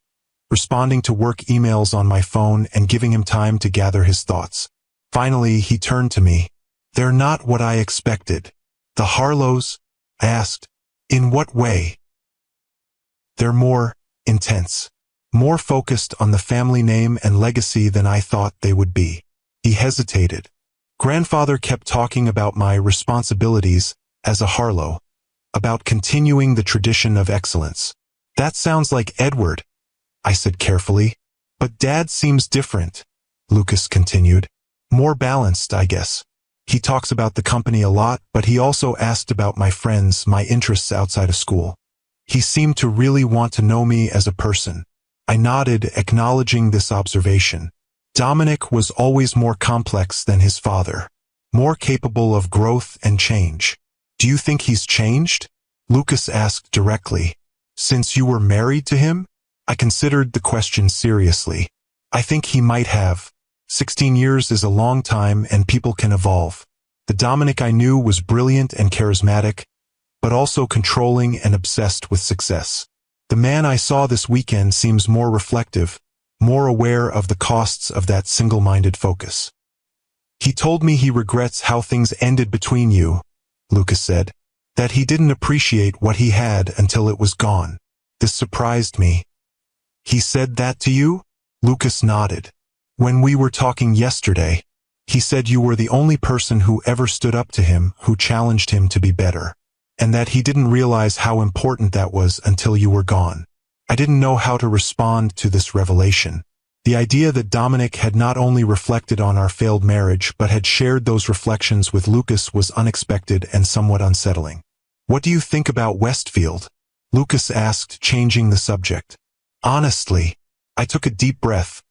S1: responding to work emails on my phone and giving him time to gather his thoughts. Finally, he turned to me. "They're not what I expected." "The Harlows?" I asked. "In what way?" "They're more intense, more focused on the family name and legacy than I thought they would be." He hesitated. "Grandfather kept talking about my responsibilities as a Harlow, about continuing the tradition of excellence." "That sounds like Edward," I said carefully. "But Dad seems different," Lucas continued. "More balanced, I guess. He talks about the company a lot, but he also asked about my friends, my interests outside of school. He seemed to really want to know me as a person." I nodded, acknowledging this observation. Dominic was always more complex than his father, more capable of growth and change. "Do you think he's changed?" Lucas asked directly. "Since you were married to him?" I considered the question seriously. "I think he might have. 16 years is a long time and people can evolve." The Dominic I knew was brilliant and charismatic, but also controlling and obsessed with success. The man I saw this weekend seems more reflective, more aware of the costs of that single-minded focus. "He told me he regrets how things ended between you," Lucas said, "that he didn't appreciate what he had until it was gone." This surprised me. "He said that to you?" Lucas nodded. "When we were talking yesterday, he said you were the only person who ever stood up to him, who challenged him to be better, and that he didn't realize how important that was until you were gone." I didn't know how to respond to this revelation. The idea that Dominic had not only reflected on our failed marriage but had shared those reflections with Lucas was unexpected and somewhat unsettling. "What do you think about Westfield?" Lucas asked, changing the subject. Honestly, I took a deep breath,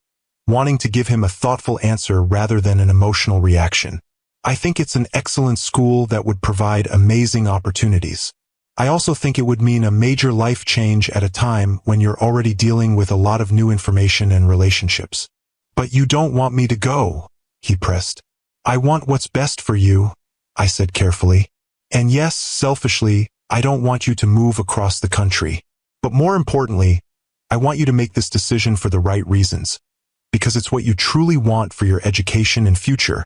S1: wanting to give him a thoughtful answer rather than an emotional reaction. "I think it's an excellent school that would provide amazing opportunities. I also think it would mean a major life change at a time when you're already dealing with a lot of new information and relationships." "But you don't want me to go," he pressed. "I want what's best for you," I said carefully. "And yes, selfishly, I don't want you to move across the country. But more importantly, I want you to make this decision for the right reasons, because it's what you truly want for your education and future,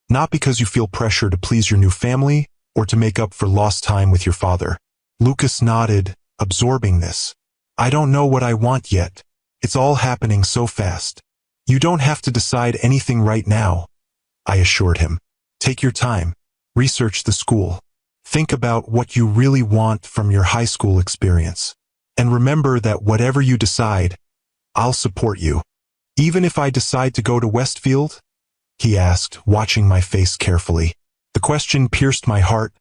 S1: not because you feel pressure to please your new family or to make up for lost time with your father." Lucas nodded, absorbing this. "I don't know what I want yet. It's all happening so fast." "You don't have to decide anything right now," I assured him. "Take your time. Research the school. Think about what you really want from your high school experience. And remember that whatever you decide, I'll support you. Even if I decide to go to Westfield? He asked, watching my face carefully. The question pierced my heart,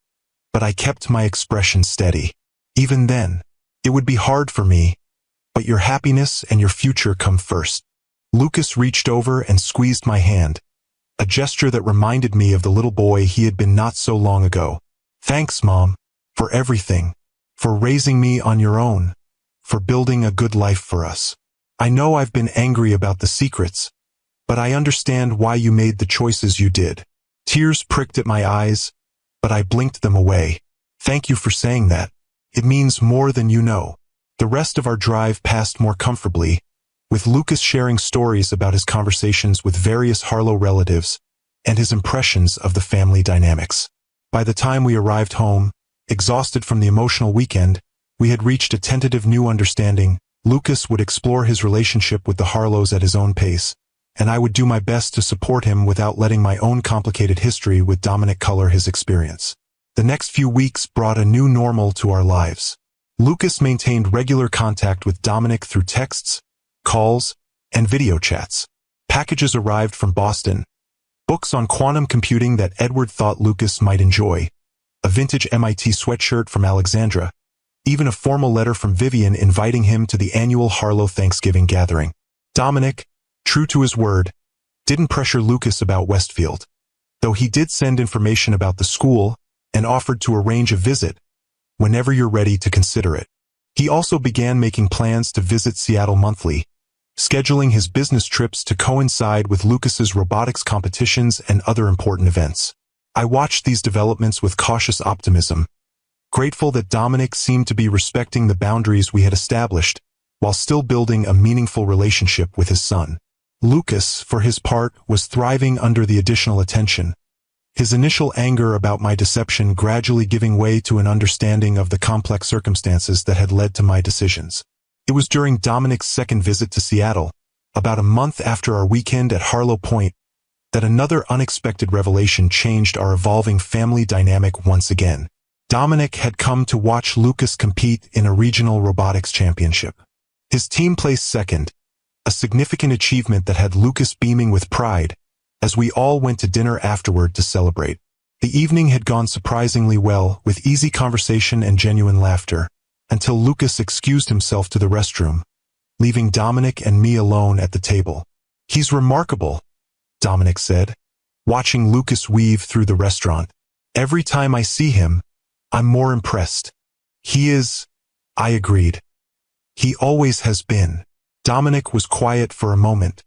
S1: but I kept my expression steady. Even then, it would be hard for me, but your happiness and your future come first. Lucas reached over and squeezed my hand, a gesture that reminded me of the little boy he had been not so long ago. Thanks, Mom, for everything, for raising me on your own, for building a good life for us. I know I've been angry about the secrets, but I understand why you made the choices you did. Tears pricked at my eyes, but I blinked them away. Thank you for saying that. It means more than you know. The rest of our drive passed more comfortably, with Lucas sharing stories about his conversations with various Harlow relatives and his impressions of the family dynamics. By the time we arrived home, exhausted from the emotional weekend, we had reached a tentative new understanding. Lucas would explore his relationship with the Harlows at his own pace, and I would do my best to support him without letting my own complicated history with Dominic color his experience. The next few weeks brought a new normal to our lives. Lucas maintained regular contact with Dominic through texts, calls, and video chats. Packages arrived from Boston, books on quantum computing that Edward thought Lucas might enjoy, a vintage MIT sweatshirt from Alexandra, even a formal letter from Vivian inviting him to the annual Harlow Thanksgiving gathering. Dominic, true to his word, didn't pressure Lucas about Westfield, though he did send information about the school and offered to arrange a visit whenever you're ready to consider it. He also began making plans to visit Seattle monthly, scheduling his business trips to coincide with Lucas's robotics competitions and other important events. I watched these developments with cautious optimism, grateful that Dominic seemed to be respecting the boundaries we had established while still building a meaningful relationship with his son. Lucas, for his part, was thriving under the additional attention, his initial anger about my deception gradually giving way to an understanding of the complex circumstances that had led to my decisions. It was during Dominic's second visit to Seattle, about a month after our weekend at Harlow Point, that another unexpected revelation changed our evolving family dynamic once again. Dominic had come to watch Lucas compete in a regional robotics championship. His team placed second, a significant achievement that had Lucas beaming with pride, as we all went to dinner afterward to celebrate. The evening had gone surprisingly well, with easy conversation and genuine laughter, until Lucas excused himself to the restroom, leaving Dominic and me alone at the table. He's remarkable, Dominic said, watching Lucas weave through the restaurant. Every time I see him, I'm more impressed. He is, I agreed. He always has been. Dominic was quiet for a moment,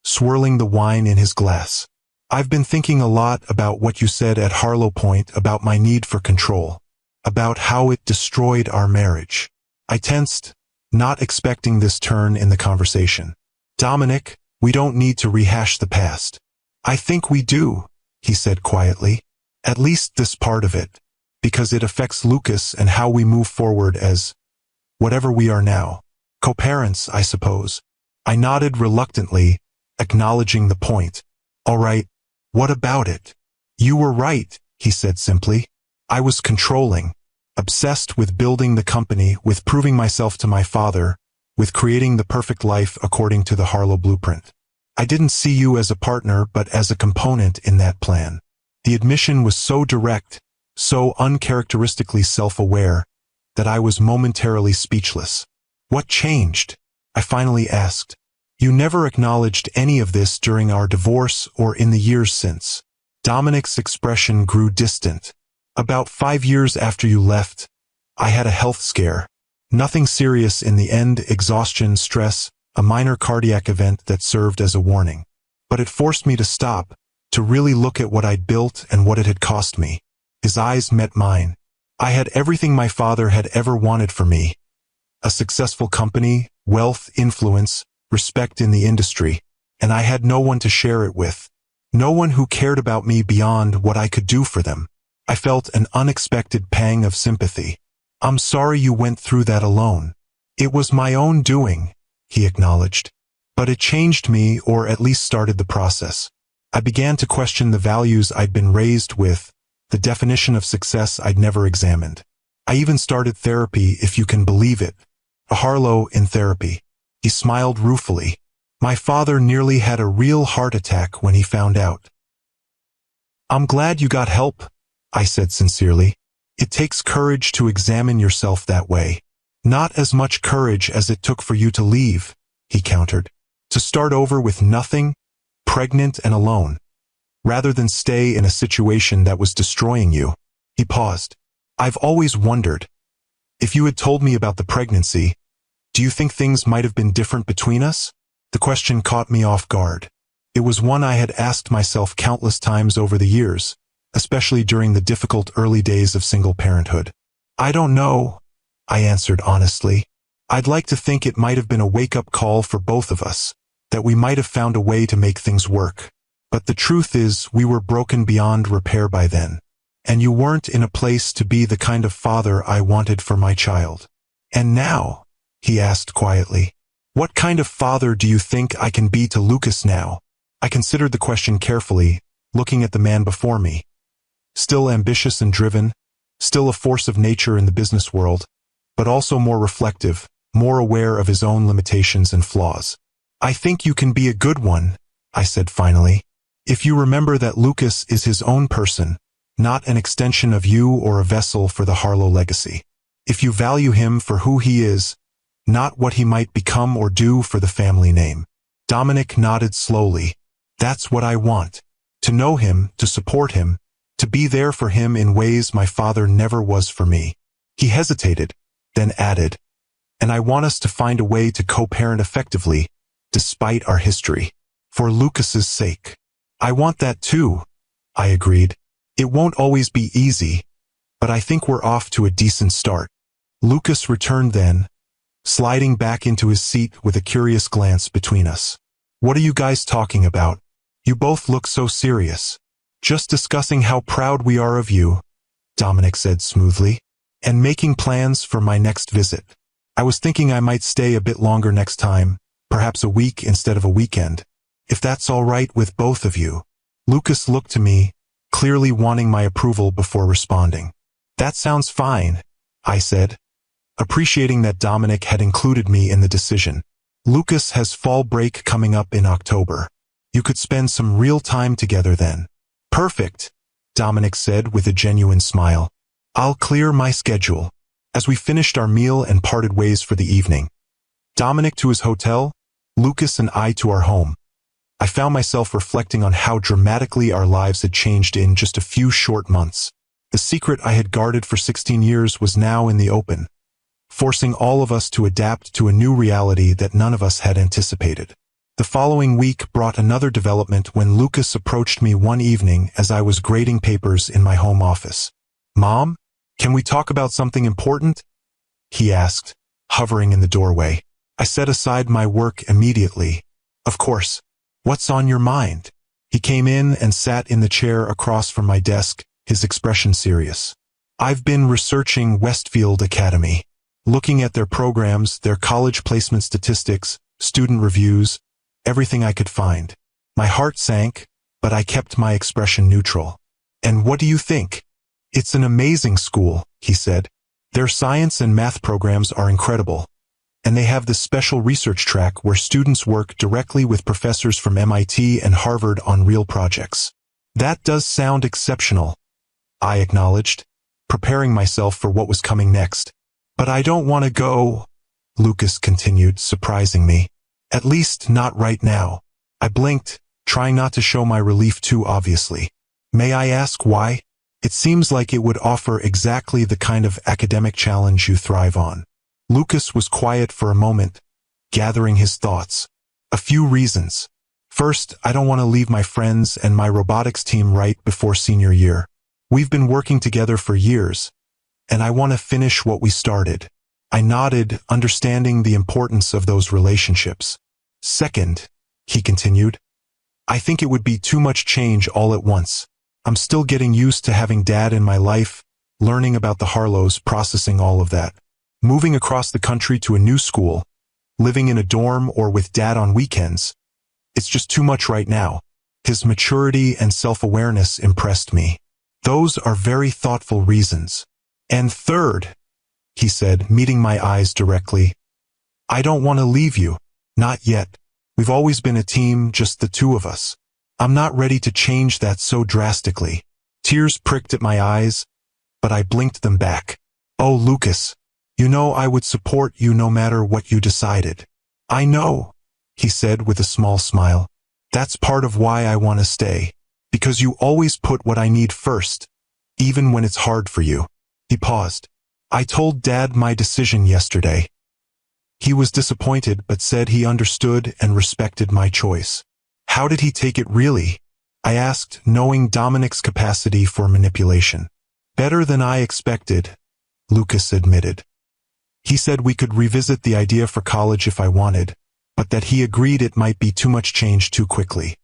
S1: swirling the wine in his glass. I've been thinking a lot about what you said at Harlow Point about my need for control, about how it destroyed our marriage. I tensed, not expecting this turn in the conversation. Dominic, we don't need to rehash the past. I think we do, he said quietly. At least this part of it, because it affects Lucas and how we move forward as whatever we are now. Co-parents, I suppose. I nodded reluctantly, acknowledging the point. All right, what about it? You were right, he said simply. I was controlling, obsessed with building the company, with proving myself to my father, with creating the perfect life according to the Harlow blueprint. I didn't see you as a partner but as a component in that plan. The admission was so direct, so uncharacteristically self-aware, that I was momentarily speechless. What changed? I finally asked. You never acknowledged any of this during our divorce or in the years since. Dominic's expression grew distant. About 5 years after you left, I had a health scare. Nothing serious in the end, exhaustion, stress, a minor cardiac event that served as a warning. But it forced me to stop, to really look at what I'd built and what it had cost me. His eyes met mine. I had everything my father had ever wanted for me. A successful company, wealth, influence, respect in the industry, and I had no one to share it with. No one who cared about me beyond what I could do for them. I felt an unexpected pang of sympathy. I'm sorry you went through that alone. It was my own doing, he acknowledged. But it changed me, or at least started the process. I began to question the values I'd been raised with, the definition of success I'd never examined. I even started therapy, if you can believe it. A Harlow in therapy. He smiled ruefully. My father nearly had a real heart attack when he found out. I'm glad you got help, I said sincerely. It takes courage to examine yourself that way. Not as much courage as it took for you to leave, he countered. To start over with nothing, pregnant and alone, rather than stay in a situation that was destroying you. He paused. I've always wondered, if you had told me about the pregnancy, do you think things might have been different between us? The question caught me off guard. It was one I had asked myself countless times over the years, especially during the difficult early days of single parenthood. I don't know, I answered honestly. I'd like to think it might have been a wake-up call for both of us, that we might have found a way to make things work. But the truth is, we were broken beyond repair by then. And you weren't in a place to be the kind of father I wanted for my child. And now, he asked quietly, what kind of father do you think I can be to Lucas now? I considered the question carefully, looking at the man before me. Still ambitious and driven, still a force of nature in the business world, but also more reflective, more aware of his own limitations and flaws. I think you can be a good one, I said finally. If you remember that Lucas is his own person, not an extension of you or a vessel for the Harlow legacy. If you value him for who he is, not what he might become or do for the family name. Dominic nodded slowly. That's what I want. To know him, to support him, to be there for him in ways my father never was for me. He hesitated, then added, and I want us to find a way to co-parent effectively, despite our history. For Lucas's sake. I want that too, I agreed. It won't always be easy, but I think we're off to a decent start. Lucas returned then, sliding back into his seat with a curious glance between us. What are you guys talking about? You both look so serious. Just discussing how proud we are of you, Dominic said smoothly, and making plans for my next visit. I was thinking I might stay a bit longer next time, perhaps a week instead of a weekend, if that's all right with both of you. Lucas looked to me, clearly wanting my approval before responding. That sounds fine, I said, appreciating that Dominic had included me in the decision. Lucas has fall break coming up in October. You could spend some real time together then. Perfect, Dominic said with a genuine smile. I'll clear my schedule. As we finished our meal and parted ways for the evening, Dominic to his hotel, Lucas and I to our home, I found myself reflecting on how dramatically our lives had changed in just a few short months. The secret I had guarded for 16 years was now in the open, forcing all of us to adapt to a new reality that none of us had anticipated. The following week brought another development when Lucas approached me one evening as I was grading papers in my home office. Mom, can we talk about something important? He asked, hovering in the doorway. I set aside my work immediately. Of course. What's on your mind? He came in and sat in the chair across from my desk, his expression serious. I've been researching Westfield Academy, looking at their programs, their college placement statistics, student reviews, everything I could find. My heart sank, but I kept my expression neutral. And what do you think? It's an amazing school, he said. Their science and math programs are incredible. And they have this special research track where students work directly with professors from MIT and Harvard on real projects. That does sound exceptional, I acknowledged, preparing myself for what was coming next. But I don't want to go, Lucas continued, surprising me. At least not right now. I blinked, trying not to show my relief too obviously. May I ask why? It seems like it would offer exactly the kind of academic challenge you thrive on. Lucas was quiet for a moment, gathering his thoughts. A few reasons. First, I don't want to leave my friends and my robotics team right before senior year. We've been working together for years, and I want to finish what we started. I nodded, understanding the importance of those relationships. Second, he continued, I think it would be too much change all at once. I'm still getting used to having Dad in my life, learning about the Harlows, processing all of that. Moving across the country to a new school, living in a dorm or with Dad on weekends, it's just too much right now. His maturity and self-awareness impressed me. Those are very thoughtful reasons. And third, he said, meeting my eyes directly, I don't want to leave you. Not yet. We've always been a team, just the two of us. I'm not ready to change that so drastically. Tears pricked at my eyes, but I blinked them back. Oh, Lucas, you know I would support you no matter what you decided. I know, he said with a small smile. That's part of why I want to stay. Because you always put what I need first, even when it's hard for you. He paused. I told Dad my decision yesterday. He was disappointed but said he understood and respected my choice. How did he take it really? I asked, knowing Dominic's capacity for manipulation. Better than I expected, Lucas admitted. He said we could revisit the idea for college if I wanted, but that he agreed it might be too much change too quickly.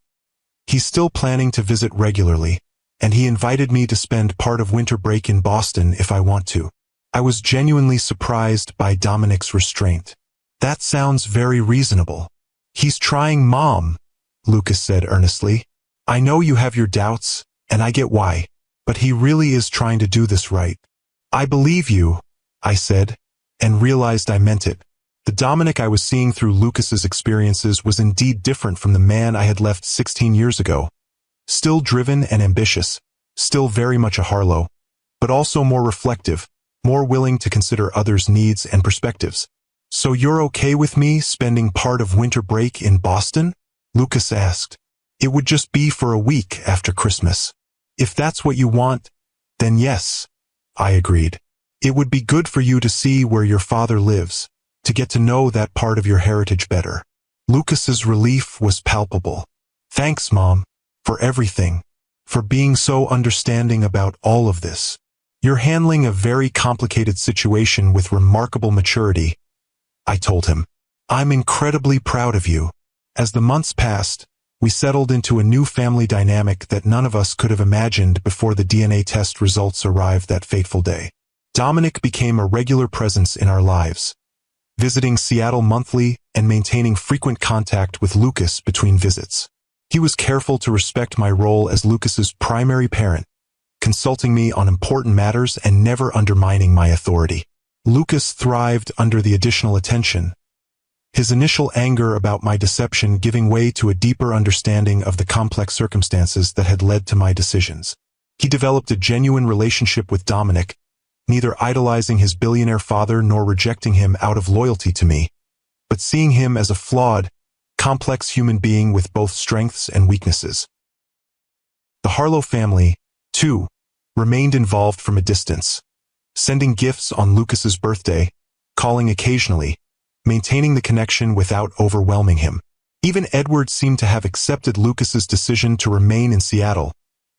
S1: He's still planning to visit regularly, and he invited me to spend part of winter break in Boston if I want to. I was genuinely surprised by Dominic's restraint. That sounds very reasonable. He's trying, Mom, Lucas said earnestly. I know you have your doubts, and I get why, but he really is trying to do this right. I believe you, I said, and realized I meant it. The Dominic I was seeing through Lucas's experiences was indeed different from the man I had left 16 years ago. Still driven and ambitious, still very much a Harlow, but also more reflective, more willing to consider others' needs and perspectives. So you're okay with me spending part of winter break in Boston? Lucas asked. It would just be for a week after Christmas. If that's what you want, then yes, I agreed. It would be good for you to see where your father lives, to get to know that part of your heritage better. Lucas's relief was palpable. Thanks, Mom, for everything, for being so understanding about all of this. You're handling a very complicated situation with remarkable maturity, I told him. I'm incredibly proud of you. As the months passed, we settled into a new family dynamic that none of us could have imagined before the DNA test results arrived that fateful day. Dominic became a regular presence in our lives, visiting Seattle monthly and maintaining frequent contact with Lucas between visits. He was careful to respect my role as Lucas's primary parent, consulting me on important matters and never undermining my authority. Lucas thrived under the additional attention, his initial anger about my deception giving way to a deeper understanding of the complex circumstances that had led to my decisions. He developed a genuine relationship with Dominic, neither idolizing his billionaire father nor rejecting him out of loyalty to me, but seeing him as a flawed, complex human being with both strengths and weaknesses. The Harlow family, too, remained involved from a distance, sending gifts on Lucas's birthday, calling occasionally, maintaining the connection without overwhelming him. Even Edward seemed to have accepted Lucas's decision to remain in Seattle,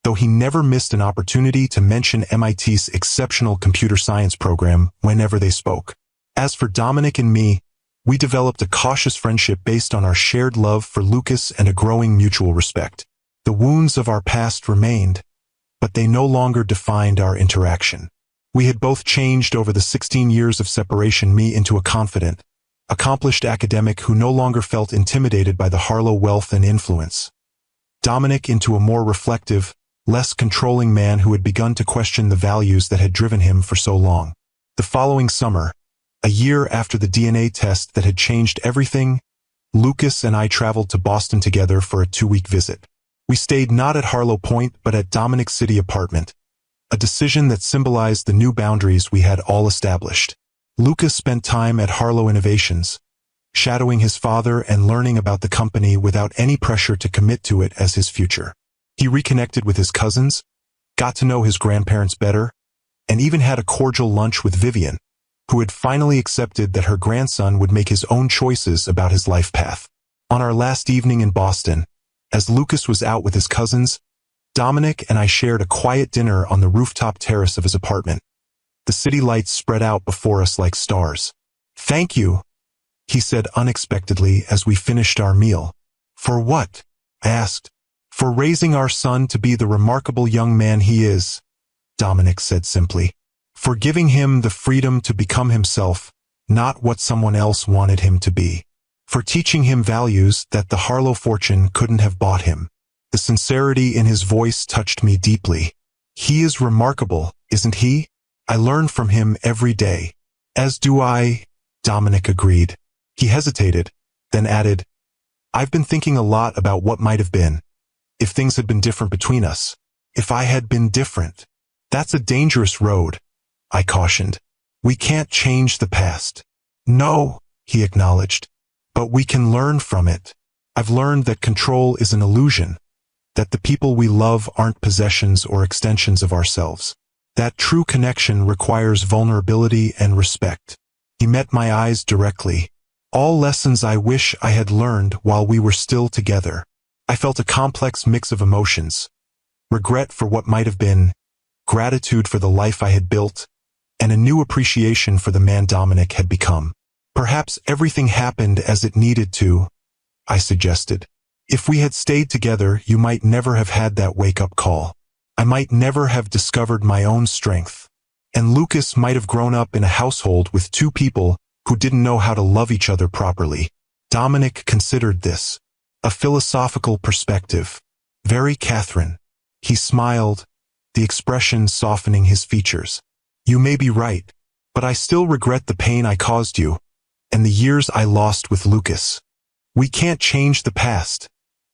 S1: though he never missed an opportunity to mention MIT's exceptional computer science program whenever they spoke. As for Dominic and me, we developed a cautious friendship based on our shared love for Lucas and a growing mutual respect. The wounds of our past remained, but they no longer defined our interaction. We had both changed over the 16 years of separation, me into a confident, accomplished academic who no longer felt intimidated by the Harlow wealth and influence. Dominic into a more reflective, less controlling man who had begun to question the values that had driven him for so long. The following summer, a year after the DNA test that had changed everything, Lucas and I traveled to Boston together for a 2-week visit. We stayed not at Harlow Point but at Dominic's city apartment, a decision that symbolized the new boundaries we had all established. Lucas spent time at Harlow Innovations, shadowing his father and learning about the company without any pressure to commit to it as his future. He reconnected with his cousins, got to know his grandparents better, and even had a cordial lunch with Vivian, who had finally accepted that her grandson would make his own choices about his life path. On our last evening in Boston, as Lucas was out with his cousins, Dominic and I shared a quiet dinner on the rooftop terrace of his apartment. The city lights spread out before us like stars. "Thank you," he said unexpectedly as we finished our meal. "For what?" I asked. "For raising our son to be the remarkable young man he is," Dominic said simply. "For giving him the freedom to become himself, not what someone else wanted him to be. For teaching him values that the Harlow fortune couldn't have bought him." The sincerity in his voice touched me deeply. He is remarkable, isn't he? I learn from him every day. As do I, Dominic agreed. He hesitated, then added, I've been thinking a lot about what might have been. If things had been different between us. If I had been different. That's a dangerous road, I cautioned. We can't change the past. No, he acknowledged. But we can learn from it. I've learned that control is an illusion. That the people we love aren't possessions or extensions of ourselves. That true connection requires vulnerability and respect. He met my eyes directly. All lessons I wish I had learned while we were still together. I felt a complex mix of emotions. Regret for what might have been, gratitude for the life I had built, and a new appreciation for the man Dominic had become. Perhaps everything happened as it needed to, I suggested. If we had stayed together, you might never have had that wake-up call. I might never have discovered my own strength. And Lucas might have grown up in a household with two people who didn't know how to love each other properly. Dominic considered this. A philosophical perspective. Very Catherine. He smiled, the expression softening his features. You may be right, but I still regret the pain I caused you, and the years I lost with Lucas. We can't change the past,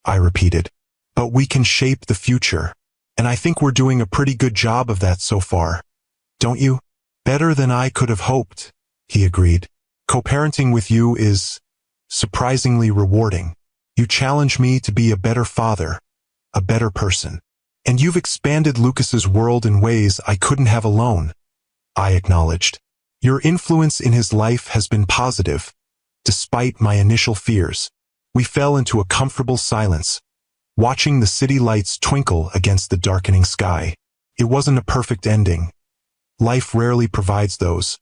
S1: I repeated, but we can shape the future. And I think we're doing a pretty good job of that so far. Don't you? Better than I could have hoped, he agreed. Co-parenting with you is surprisingly rewarding. You challenge me to be a better father, a better person. And you've expanded Lucas's world in ways I couldn't have alone, I acknowledged. Your influence in his life has been positive, despite my initial fears. We fell into a comfortable silence, watching the city lights twinkle against the darkening sky. It wasn't a perfect ending. Life rarely provides those.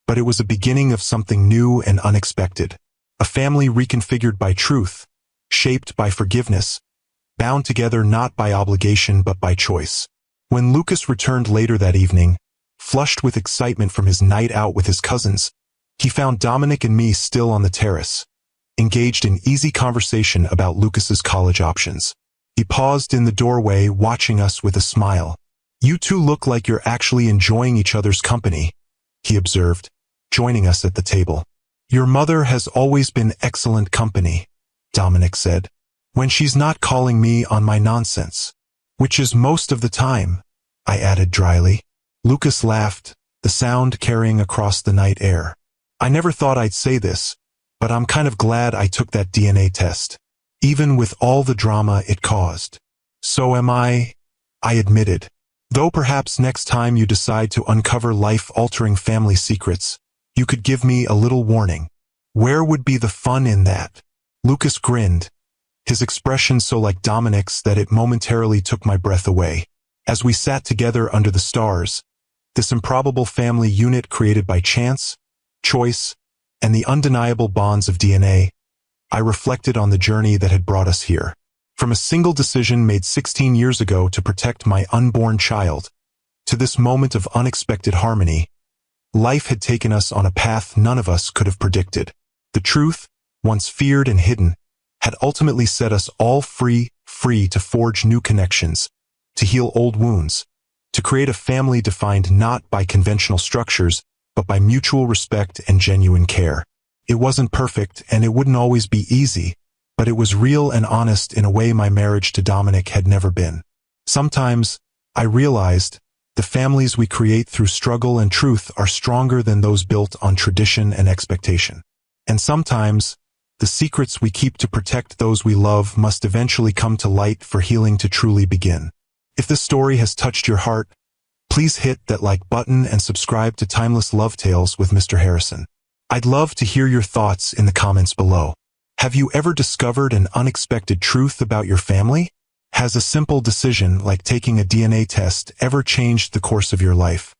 S1: But it was a beginning of something new and unexpected. A family reconfigured by truth, shaped by forgiveness, bound together not by obligation but by choice. When Lucas returned later that evening, flushed with excitement from his night out with his cousins, he found Dominic and me still on the terrace, engaged in easy conversation about Lucas's college options. He paused in the doorway, watching us with a smile. You two look like you're actually enjoying each other's company, he observed, joining us at the table. Your mother has always been excellent company, Dominic said, when she's not calling me on my nonsense. Which is most of the time, I added dryly. Lucas laughed, the sound carrying across the night air. I never thought I'd say this, but I'm kind of glad I took that DNA test, even with all the drama it caused. So am I admitted. Though perhaps next time you decide to uncover life-altering family secrets, you could give me a little warning. Where would be the fun in that? Lucas grinned, his expression so like Dominic's that it momentarily took my breath away. As we sat together under the stars, this improbable family unit created by chance, choice, and the undeniable bonds of DNA, I reflected on the journey that had brought us here. From a single decision made 16 years ago to protect my unborn child, to this moment of unexpected harmony, life had taken us on a path none of us could have predicted. The truth, once feared and hidden, had ultimately set us all free to forge new connections, to heal old wounds, to create a family defined not by conventional structures, but by mutual respect and genuine care. It wasn't perfect, and it wouldn't always be easy, but it was real and honest in a way my marriage to Dominic had never been. Sometimes, I realized, the families we create through struggle and truth are stronger than those built on tradition and expectation. And sometimes, the secrets we keep to protect those we love must eventually come to light for healing to truly begin. If this story has touched your heart, please hit that like button and subscribe to Timeless Love Tales with Mr. Harrison. I'd love to hear your thoughts in the comments below. Have you ever discovered an unexpected truth about your family? Has a simple decision like taking a DNA test ever changed the course of your life?